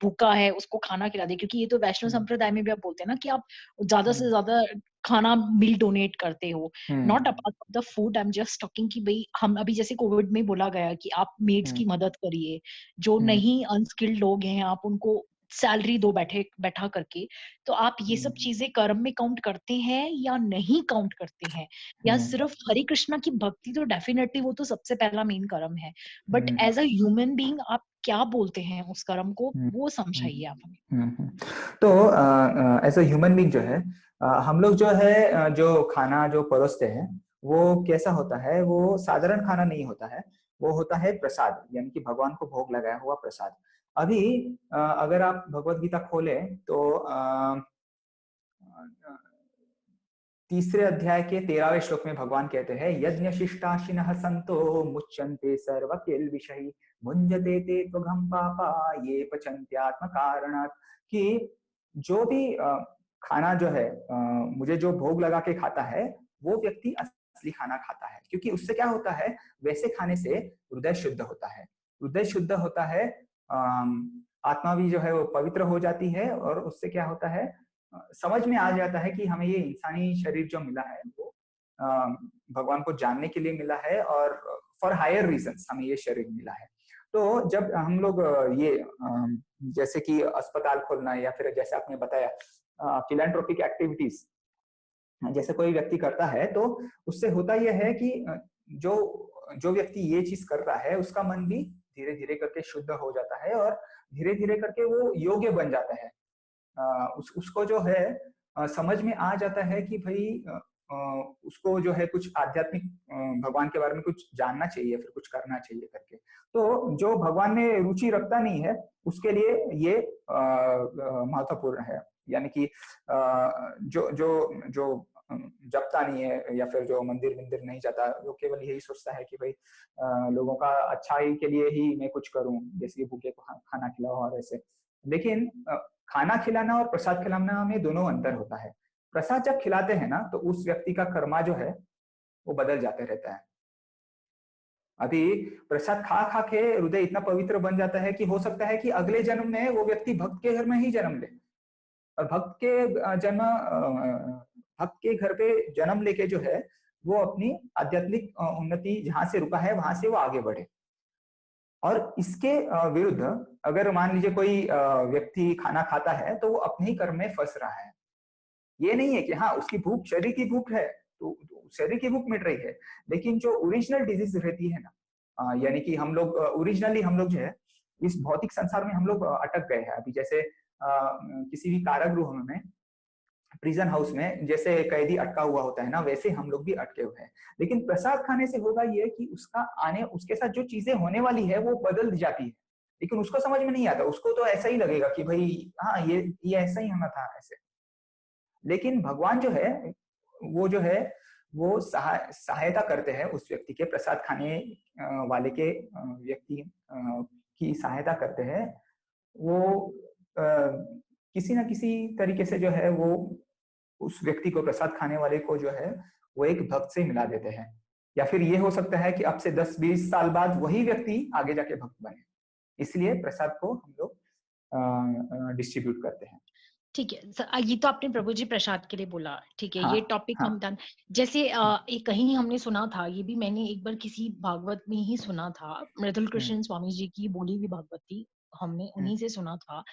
भूखा है उसको खाना खिला दे, क्योंकि ये तो वैष्णव संप्रदाय में भी आप बोलते हैं ना कि आप ज्यादा से ज्यादा खाना मील डोनेट करते हो। Not apart of the food, I am just talking कि भाई हम अभी जैसे कोविड में बोला गया कि आप मेड्स की मदद करिए, जो नहीं अनस्किल्ड लोग हैं आप उनको सैलरी दो बैठा करके। तो आप ये सब चीजें कर्म में काउंट करते हैं या नहीं काउंट करते हैं? या सिर्फ हरे कृष्णा की भक्ति तो डेफिनेटली वो तो सबसे पहला मेन कर्म है, but as a human being आप क्या बोलते हैं उस कर्म को, वो समझाइए आप हमें। तो एज अ ह्यूमन बीइंग जो है, हम लोग जो है जो खाना जो परोसते हैं वो कैसा होता है, वो साधारण खाना नहीं होता है, वो होता है प्रसाद, यानी कि भगवान को भोग लगाया हुआ प्रसाद। अभी अगर आप भगवत गीता खोले तो तीसरे अध्याय के 13वें श्लोक में भगवान कहते हैं, यज्ञ शिष्टाशिनः संतो मुच्यन्ते सर्व किल विषयी भुंजते ते त्वघं पापा ये पचन्त्यात्म कारणात्। कि जो भी खाना जो है मुझे जो भोग लगा के खाता है, वो व्यक्ति असली खाना खाता है, क्योंकि उससे क्या होता है, वैसे खाने से हृदय शुद्ध होता है, हृदय शुद्ध होता है, आत्मा भी जो है वो पवित्र हो जाती है, और उससे क्या होता है, समझ में आ जाता है कि हमें ये इंसानी शरीर जो मिला है वो भगवान को जानने के लिए मिला है और फॉर हायर रीजंस हमें ये शरीर मिला है। तो जब हम लोग ये जैसे कि अस्पताल खोलना या फिर जैसे आपने बताया फिलैंथ्रोपिक एक्टिविटीज जैसे कोई व्यक्ति करता है, तो उससे होता यह है कि जो जो व्यक्ति ये चीज कर रहा है उसका मन भी धीरे धीरे करके शुद्ध हो जाता है और धीरे धीरे करके वो योग्य बन जाता है। उसको जो है समझ में आ जाता है कि भाई उसको जो है कुछ आध्यात्मिक भगवान के बारे में कुछ जानना चाहिए, फिर कुछ करना चाहिए करके। तो जो भगवान में रुचि रखता नहीं है उसके लिए ये महत्वपूर्ण है। यानी कि जो जो जो जपता नहीं है या फिर जो मंदिर मंदिर नहीं जाता, वो केवल यही सोचता है कि भाई लोगों का अच्छाई के लिए ही मैं कुछ करूं, जैसे भूखे को खाना खिलाओ और ऐसे। लेकिन खाना खिलाना और प्रसाद खिलाना में दोनों अंतर होता है। प्रसाद जब खिलाते हैं ना तो उस व्यक्ति का कर्मा जो है वो बदल जाते रहता है। अभी प्रसाद खा खा के हृदय इतना पवित्र बन जाता है कि हो सकता है कि अगले जन्म में वो व्यक्ति भक्त के घर में ही जन्म ले, और भक्त के घर पे जन्म लेके जो है वो अपनी आध्यात्मिक उन्नति जहां से रुका है वहां से वो आगे बढ़े। और इसके विरुद्ध अगर मान लीजिए कोई व्यक्ति खाना खाता है तो वो अपने ही कर्म में फंस रहा है। ये नहीं है कि हाँ उसकी भूख, शरीर की भूख है तो शरीर की भूख मिट रही है, लेकिन जो ओरिजिनल डिजीज रहती है ना, यानी कि हम लोग ओरिजिनली हम लोग जो है इस भौतिक संसार में हम लोग अटक गए हैं। अभी जैसे किसी भी कारागृह में, प्रिजन हाउस में जैसे कैदी अटका हुआ होता है ना, वैसे हम लोग भी अटके हुए हैं। लेकिन प्रसाद खाने से होगा ये कि उसके साथ जो चीजें होने वाली है वो बदल जाती है, लेकिन उसको समझ में नहीं आता। उसको तो ऐसा ही लगेगा कि भाई हाँ ये ऐसा ही होना था ऐसे। लेकिन भगवान जो है वो सहायता करते हैं उस व्यक्ति के, प्रसाद खाने वाले के व्यक्ति की सहायता करते हैं। वो किसी ना किसी तरीके से जो है वो उस व्यक्ति को, प्रसाद खाने वाले को जो है वो एक भक्त से मिला देते हैं। या फिर ये हो सकता है कि अब से 10-20 साल बाद वही व्यक्ति आगे जाके भक्त बने। इसलिए प्रसाद को हम लोग डिस्ट्रीब्यूट करते हैं। ठीक है, ये तो आपने प्रभु जी प्रसाद के लिए बोला, ठीक है। हाँ, ये टॉपिक हाँ, हम डन। जैसे एक कहीं हमने सुना था, ये भी मैंने एक बार किसी भागवत में ही सुना था, मृदुल कृष्ण स्वामी जी की बोली हुई भागवत थी, हमने उन्हीं से सुना था।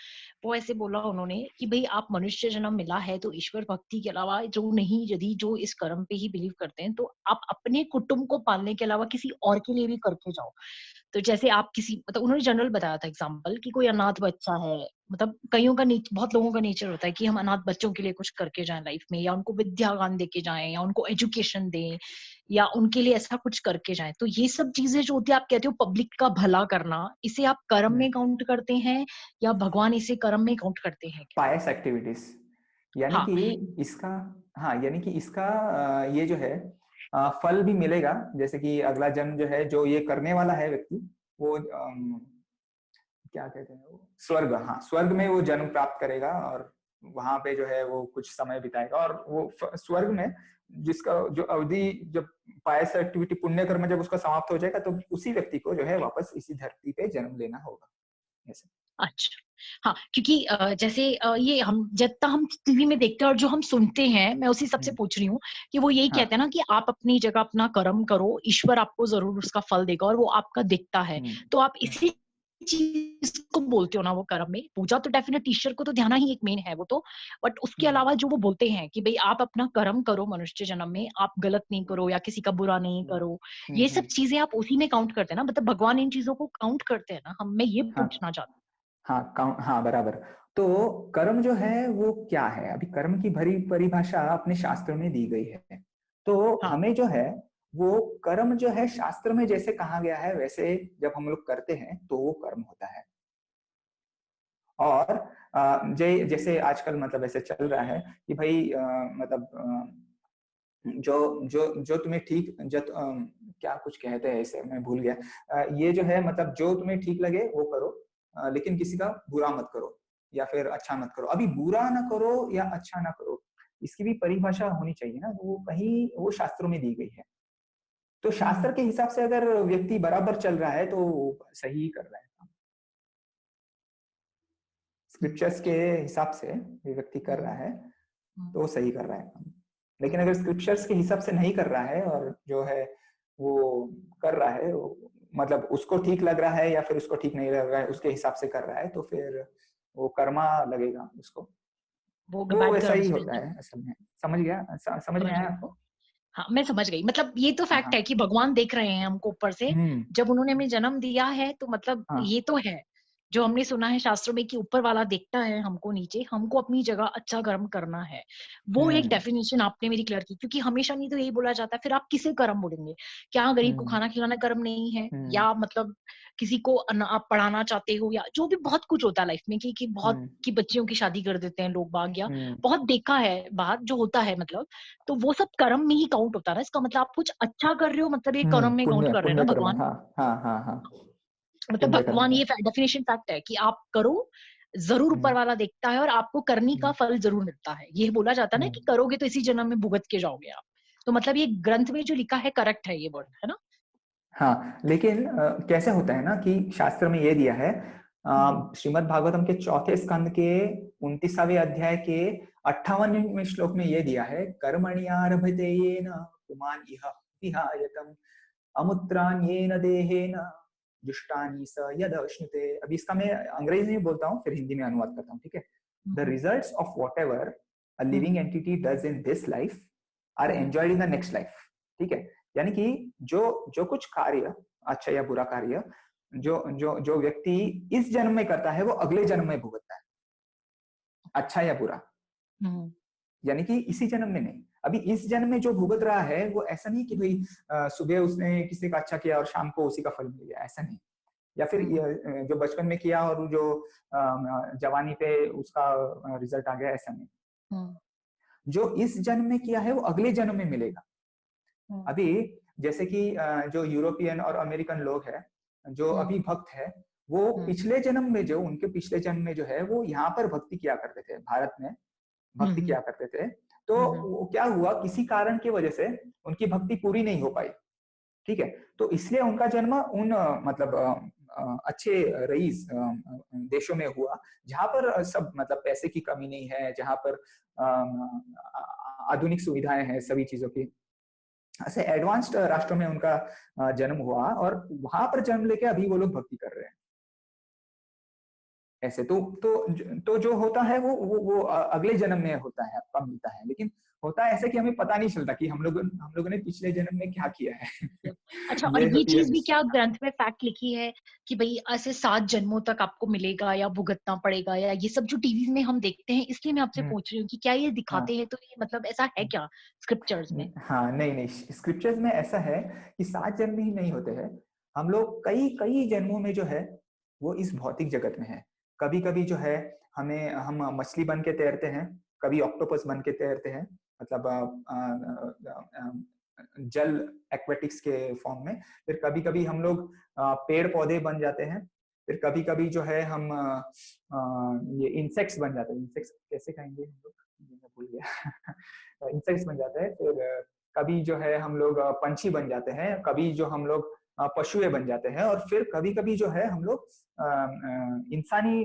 वो ऐसे बोला उन्होंने कि भाई आप मनुष्य जन्म मिला है तो ईश्वर भक्ति के अलावा जो नहीं, यदि जो इस कर्म पे ही बिलीव करते हैं तो आप अपने कुटुंब को पालने के अलावा किसी और के लिए भी करके जाओ। तो जैसे आप किसी, मतलब उन्होंने जनरल बताया था एग्जांपल, कि कोई अनाथ बच्चा है, मतलब कईयों का बहुत लोगों का नेचर होता है कि हम अनाथ बच्चों के लिए कुछ करके जाएं लाइफ में, या उनको विद्या ज्ञान देके जाएं, या उनको एजुकेशन दें, या उनके लिए ऐसा कुछ करके जाएं। तो ये सब चीजें जो होती है, आप कहते हो पब्लिक का भला करना, इसे आप कर्म में काउंट करते हैं या भगवान इसे कर्म में काउंट करते हैं? पायस एक्टिविटीज, यानी हाँ, कि इसका, हाँ यानी कि इसका ये जो है फल भी मिलेगा। जैसे कि अगला जन्म जो है, जो ये करने वाला है व्यक्ति, वो क्या कहते हैं वो, स्वर्ग, हाँ स्वर्ग में वो जन्म प्राप्त करेगा और वहां पे जो है वो कुछ समय बिताएगा। और वो स्वर्ग में जिसका जो अवधि, जब पायस एक्टिविटी पुण्य कर्म जब उसका समाप्त हो जाएगा तो उसी व्यक्ति को जो है वापस इसी धरती पे जन्म लेना होगा ऐसे। अच्छा। हाँ, क्योंकि जैसे ये हम जितना हम टीवी में देखते हैं और जो हम सुनते हैं, मैं उसी सबसे पूछ रही हूँ कि वो यही कहते हैं ना कि आप अपनी जगह अपना कर्म करो, ईश्वर आपको जरूर उसका फल देगा और वो आपका दिखता है। तो आप इसी चीज को बोलते हो ना, वो कर्म में पूजा तो डेफिनेट ईश्वर को तो ध्यान ही एक मेन है वो तो, बट उसके अलावा जो वो बोलते हैं कि भाई आप अपना कर्म करो मनुष्य जन्म में, आप गलत नहीं करो या किसी का बुरा नहीं करो, ये सब चीजें आप उसी में काउंट करते हैं ना, मतलब भगवान इन चीजों को काउंट करते हैं ना, हम मैं ये पूछना चाहती हूँ। हाँ बराबर। तो कर्म जो है वो क्या है, अभी कर्म की भरी परिभाषा अपने शास्त्र में दी गई है। तो हमें जो है वो कर्म जो है शास्त्र में जैसे कहा गया है वैसे जब हम लोग करते हैं तो वो कर्म होता है। और जैसे आजकल मतलब ऐसे चल रहा है कि भाई मतलब जो जो जो तुम्हें ठीक, क्या कुछ कहते हैं ऐसे, मैं भूल गया। ये जो है मतलब जो तुम्हें ठीक लगे वो करो, लेकिन किसी का बुरा मत करो या फिर अच्छा मत करो। अभी बुरा ना करो या अच्छा ना करो, इसकी भी परिभाषा होनी चाहिए ना, वो कहीं वो शास्त्रों में दी गई है। तो शास्त्र के हिसाब से अगर व्यक्ति बराबर चल रहा है तो सही कर रहा है। स्क्रिप्चर्स के हिसाब से व्यक्ति कर रहा है तो सही कर रहा है। लेकिन अगर स्क्रिप्चर्स के हिसाब से नहीं कर रहा है और जो है वो कर रहा है, मतलब उसको ठीक लग रहा है या फिर उसको ठीक नहीं लग रहा है, उसके हिसाब से कर रहा है, तो फिर वो कर्मा लगेगा उसको। वो तो बैड वैसा कर्म ही से होता है असल में। समझ गया? समझ में समझ आया गई। आपको? हाँ, मैं समझ गई। मतलब ये तो फैक्ट हाँ। है कि भगवान देख रहे हैं हमको ऊपर से। हम्म। जब उन्होंने हमें जन्म दिया है तो मतलब हाँ। ये तो है, जो हमने सुना है शास्त्रों में कि ऊपर वाला देखता है हमको नीचे, हमको अपनी जगह अच्छा कर्म करना है। वो एक हम्म। डेफिनिशन आपने मेरी क्लियर की, क्योंकि हमेशा नहीं तो यही बोला जाता है, फिर आप किसे कर्म बोलेंगे? क्या गरीब को हम्म। खाना खिलाना कर्म नहीं है? हम्म। या मतलब किसी को आप पढ़ाना चाहते हो, या जो भी बहुत कुछ होता है लाइफ में कि बहुत हम्म। की बच्चियों की शादी कर देते हैं लोग बाग, या हम्म। बहुत देखा है बाहर जो होता है मतलब। तो वो सब कर्म में ही काउंट होता है ना। इसका मतलब आप कुछ अच्छा कर रहे हो, मतलब ये कर्म में काउंट पुण्य कर रहे हैं पुण्य ना कर्म, भगवान। हाँ हाँ हाँ हाँ, मतलब पुण्य कर्म भगवान, है। ये डेफिनेशन फैक्ट है कि आप करो, जरूर ऊपर हम्म। वाला देखता है और आपको करने का हम्म। फल जरूर मिलता है। ये बोला जाता है ना कि हम्म। करोगे तो इसी जन्म में भुगत के जाओगे आप। तो मतलब ये ग्रंथ में जो लिखा है करेक्ट है, ये वर्ड है ना। हाँ, लेकिन कैसे होता है ना कि शास्त्र में ये दिया है, श्रीमद् भागवतम के चौथे स्कंद के 29वें अध्याय के 58वें श्लोक में ये दिया है, कर्मण्यारभते येन पुमान् इह विहायतम अमुत्राण्येन देहेन जुष्टानि स यदश्नुते। अभी इसका मैं अंग्रेजी में बोलता हूँ, फिर हिंदी में अनुवाद करता हूँ, ठीक है? The results of whatever a living entity does in this life are enjoyed in the next life, ठीक है? यानी कि जो जो कुछ कार्य, अच्छा या बुरा कार्य, जो जो जो व्यक्ति इस जन्म में करता है वो अगले जन्म में भुगतता है, अच्छा या बुरा। यानी कि इसी जन्म में नहीं, अभी इस जन्म में जो भुगत रहा है वो ऐसा नहीं कि भाई सुबह उसने किसी का अच्छा किया और शाम को उसी का फल मिल गया, ऐसा नहीं। या फिर जो बचपन में किया और जो जवानी पे उसका रिजल्ट आ गया, ऐसा नहीं। जो इस जन्म में किया है वो अगले जन्म में मिलेगा। अभी जैसे कि जो यूरोपियन और अमेरिकन लोग हैं जो अभी भक्त है, वो पिछले जन्म में जो उनके पिछले जन्म में जो है वो यहाँ पर भक्ति किया करते थे, भारत में भक्ति किया करते थे। तो वो क्या हुआ, किसी कारण की वजह से उनकी भक्ति पूरी नहीं हो पाई, ठीक है? तो इसलिए उनका जन्म उन मतलब अच्छे रईस देशों में हुआ जहां पर सब मतलब पैसे की कमी नहीं है, जहां पर आधुनिक सुविधाएं हैं सभी चीजों की। ऐसे एडवांस्ड राष्ट्रों में उनका जन्म हुआ और वहां पर जन्म लेके अभी वो लोग भक्ति कर रहे हैं। ऐसे तो जो होता है वो अगले जन्म में होता है, आपका मिलता है। लेकिन होता है ऐसे कि हमें पता नहीं चलता कि हम लोगों ने पिछले जन्म में क्या किया है। अच्छा, और ये ये होती है चीज भी क्या ग्रंथ में फैक्ट लिखी है कि भाई ऐसे 7 जन्मों तक आपको मिलेगा या भुगतना पड़ेगा, या ये सब जो टीवी में हम देखते हैं, इसलिए मैं आपसे पूछ रही हूँ कि क्या ये दिखाते हैं, तो ये मतलब ऐसा है क्या स्क्रिप्चर्स में? हाँ, नहीं नहीं, स्क्रिप्चर्स में ऐसा है कि 7 जन्म ही नहीं होते हैं। हम लोग कई कई जन्मों में जो है वो इस भौतिक जगत में है। कभी कभी जो है हम मछली बन के तैरते हैं, कभी ऑक्टोपस बन के तैरते हैं, मतलब जल एक्वेटिक्स के फॉर्म में। फिर कभी कभी हम लोग पेड़ पौधे बन जाते हैं। फिर कभी कभी जो है हम ये इंसेक्ट्स बन जाते हैं। इंसेक्ट्स कैसे कहेंगे हम लोग, मैं भूल गया। इंसेक्ट्स बन जाते हैं। फिर कभी जो है हम लोग पंछी बन जाते हैं, कभी जो हम लोग पशुएं बन जाते हैं, और फिर कभी कभी जो है हम लोग इंसानी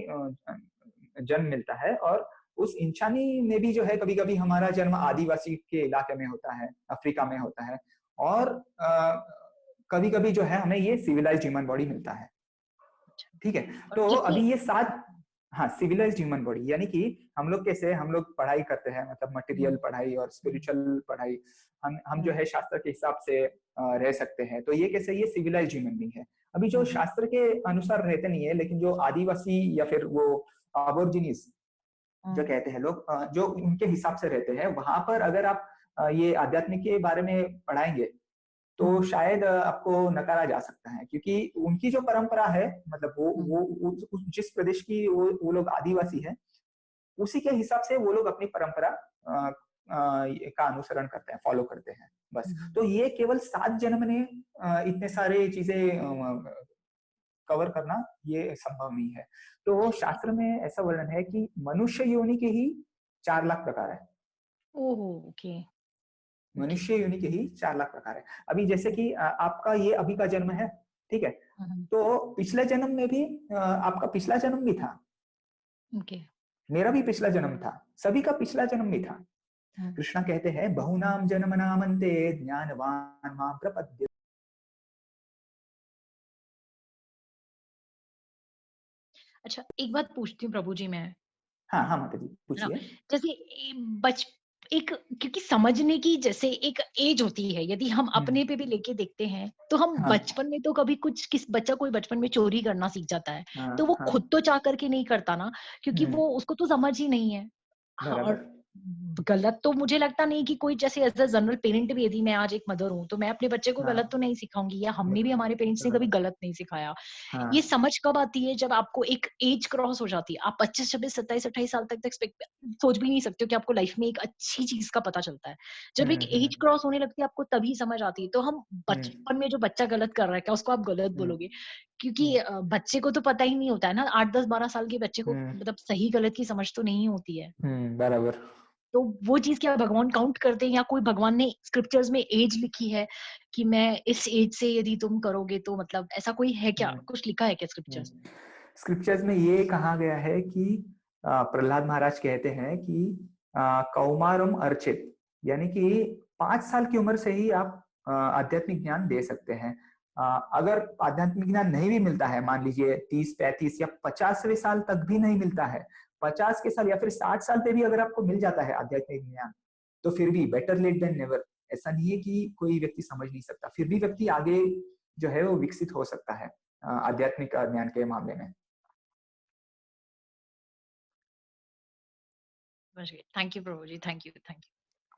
जन्म मिलता है। और उस इंसानी में भी जो है कभी कभी हमारा जन्म आदिवासी के इलाके में होता है, अफ्रीका में होता है, और कभी कभी जो है हमें ये सिविलाइज्ड ह्यूमन बॉडी मिलता है, ठीक है? तो अभी ये 7, हाँ, सिविलाइज्ड ह्यूमन बॉडी, यानी कि हम लोग कैसे हम लोग पढ़ाई करते हैं, मतलब मटेरियल पढ़ाई और स्पिरिचुअल पढ़ाई, हम जो है शास्त्र के हिसाब से रह सकते हैं। तो ये कैसे, ये सिविलाइज्ड ह्यूमन बीइंग है। अभी जो शास्त्र के अनुसार रहते नहीं है, लेकिन जो आदिवासी या फिर वो अबोर्जिनीज जो कहते हैं लोग, जो उनके हिसाब से रहते हैं, वहां पर अगर आप ये आध्यात्मिक के बारे में पढ़ाएंगे तो शायद आपको नकारा जा सकता है, क्योंकि उनकी जो परंपरा है, मतलब वो जिस प्रदेश की वो लोग आदिवासी है, उसी के हिसाब से वो लोग अपनी परंपरा का अनुसरण करते हैं, फॉलो करते हैं, बस। तो ये केवल 7 जन्म ने इतने सारे चीजें कवर करना ये संभव नहीं है। तो शास्त्र में ऐसा वर्णन है कि मनुष्य योनि के ही 4 लाख प्रकार है। ओहो, ओके। मनुष्य योनि के ही 4 लाख प्रकार है। अभी जैसे कि आपका ये अभी का जन्म है, ठीक है? तो पिछले जन्म में भी आपका पिछला जन्म भी था, ओके। मेरा भी पिछला जन्म था, सभी का पिछला जन्म भी था। कृष्ण कहते हैं बहुनाम जन्मनामन्ते ज्ञानवान मां प्रपद्यते। अच्छा, एक बात पूछती हूँ प्रभु जी मैं, हाँ हाँ माता जी है ना? पूछिए। जैसे बच एक क्योंकि समझने की जैसे एक एज होती है, यदि हम अपने पे भी लेके देखते हैं, तो हम हाँ बचपन में तो कभी कोई बचपन में चोरी करना सीख जाता है, हाँ तो वो हाँ खुद तो चाह करके नहीं करता ना, क्योंकि वो उसको तो समझ ही नहीं है। हाँ, बराबर। और गलत तो मुझे लगता नहीं कि कोई, जैसे एज़ अ जनरल पेरेंट भी यदि मैं आज एक मदर हूँ, तो मैं अपने बच्चे को गलत तो हाँ नहीं सिखाऊँगी, या हमने भी हमारे पेरेंट्स ने कभी बराबर। गलत नहीं सिखाया। ये हाँ समझ कब आती है, जब आपको एक एज क्रॉस हो जाती है। आप 25, 26, 27, 28 साल तक तो सोच भी नहीं सकते हो कि आपको लाइफ में एक अच्छी चीज़ का पता चलता है। जब एक एज हम्म। क्रॉस होने लगती है, आपको तभी समझ आती है। तो हम बचपन में जो बच्चा गलत कर रहा है, क्या उसको आप गलत बोलोगे? क्योंकि बच्चे को तो पता ही नहीं होता है ना, 8, 10, 12 साल के बच्चे को मतलब सही गलत की समझ तो नहीं होती है। बराबर। तो वो चीज़ क्या भगवान काउंट करते हैं, या कोई भगवान ने स्क्रिप्चर्स में एज लिखी है कि मैं इस एज से यदि तुम करोगे तो, मतलब ऐसा कोई है क्या? कुछ लिखा है क्या स्क्रिप्चर्स में? स्क्रिप्चर्स में ये कहा गया है कि प्रहलाद महाराज कहते हैं कि कौमारम अर्चित, यानी कि 5 साल की उम्र से ही आप आध्यात्मिक ज्ञान दे सकते हैं। अगर आध्यात्मिक ज्ञान नहीं भी मिलता है, मान लीजिए 30, 35 या 50वें साल तक भी नहीं मिलता है, 50 के साल या फिर 60 साल पे भी अगर आपको मिल जाता है आध्यात्मिक ज्ञान, तो फिर भी बेटर लेट देन नेवर। ऐसा नहीं है कि कोई व्यक्ति समझ नहीं सकता, फिर भी व्यक्ति आगे जो है वो विकसित हो सकता है आध्यात्मिक ज्ञान के मामले में। Thank you Prabhu ji, thank you.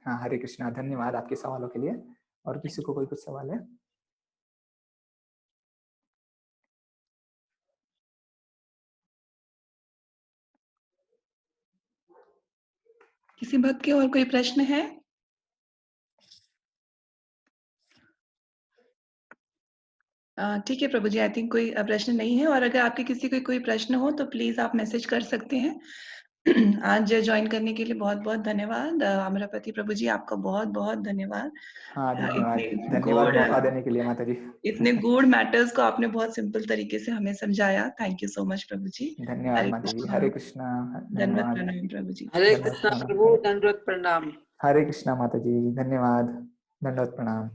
हाँ हरे कृष्णा, धन्यवाद आपके सवालों के लिए। और किसी को कोई कुछ सवाल है? किसी भक्त के और कोई प्रश्न है? ठीक है प्रभु जी, आई थिंक कोई प्रश्न नहीं है। और अगर आपके किसी को कोई प्रश्न हो तो प्लीज आप मैसेज कर सकते हैं। आज ज्वाइन करने के लिए बहुत बहुत धन्यवाद। अमरापति प्रभु जी, आपका बहुत बहुत धन्यवाद। हाँ धन्यवाद, इतने धन्यवाद गूढ़ मौका देने के लिए माता जी। इतने गूढ़ मैटर्स को आपने बहुत सिंपल तरीके से हमें समझाया। थैंक यू सो मच प्रभु जी। धन्यवाद हरे माता जी, कृष्णा। हरे कृष्णा। दंडवत धन्यवाद। प्रणाम प्रभु जी। हरे दंडवत कृष्णा प्रणाम। प्रभु, दंडवत प्रणाम। हरे कृष्णा माता जी, धन्यवाद, दंडवत प्रणाम।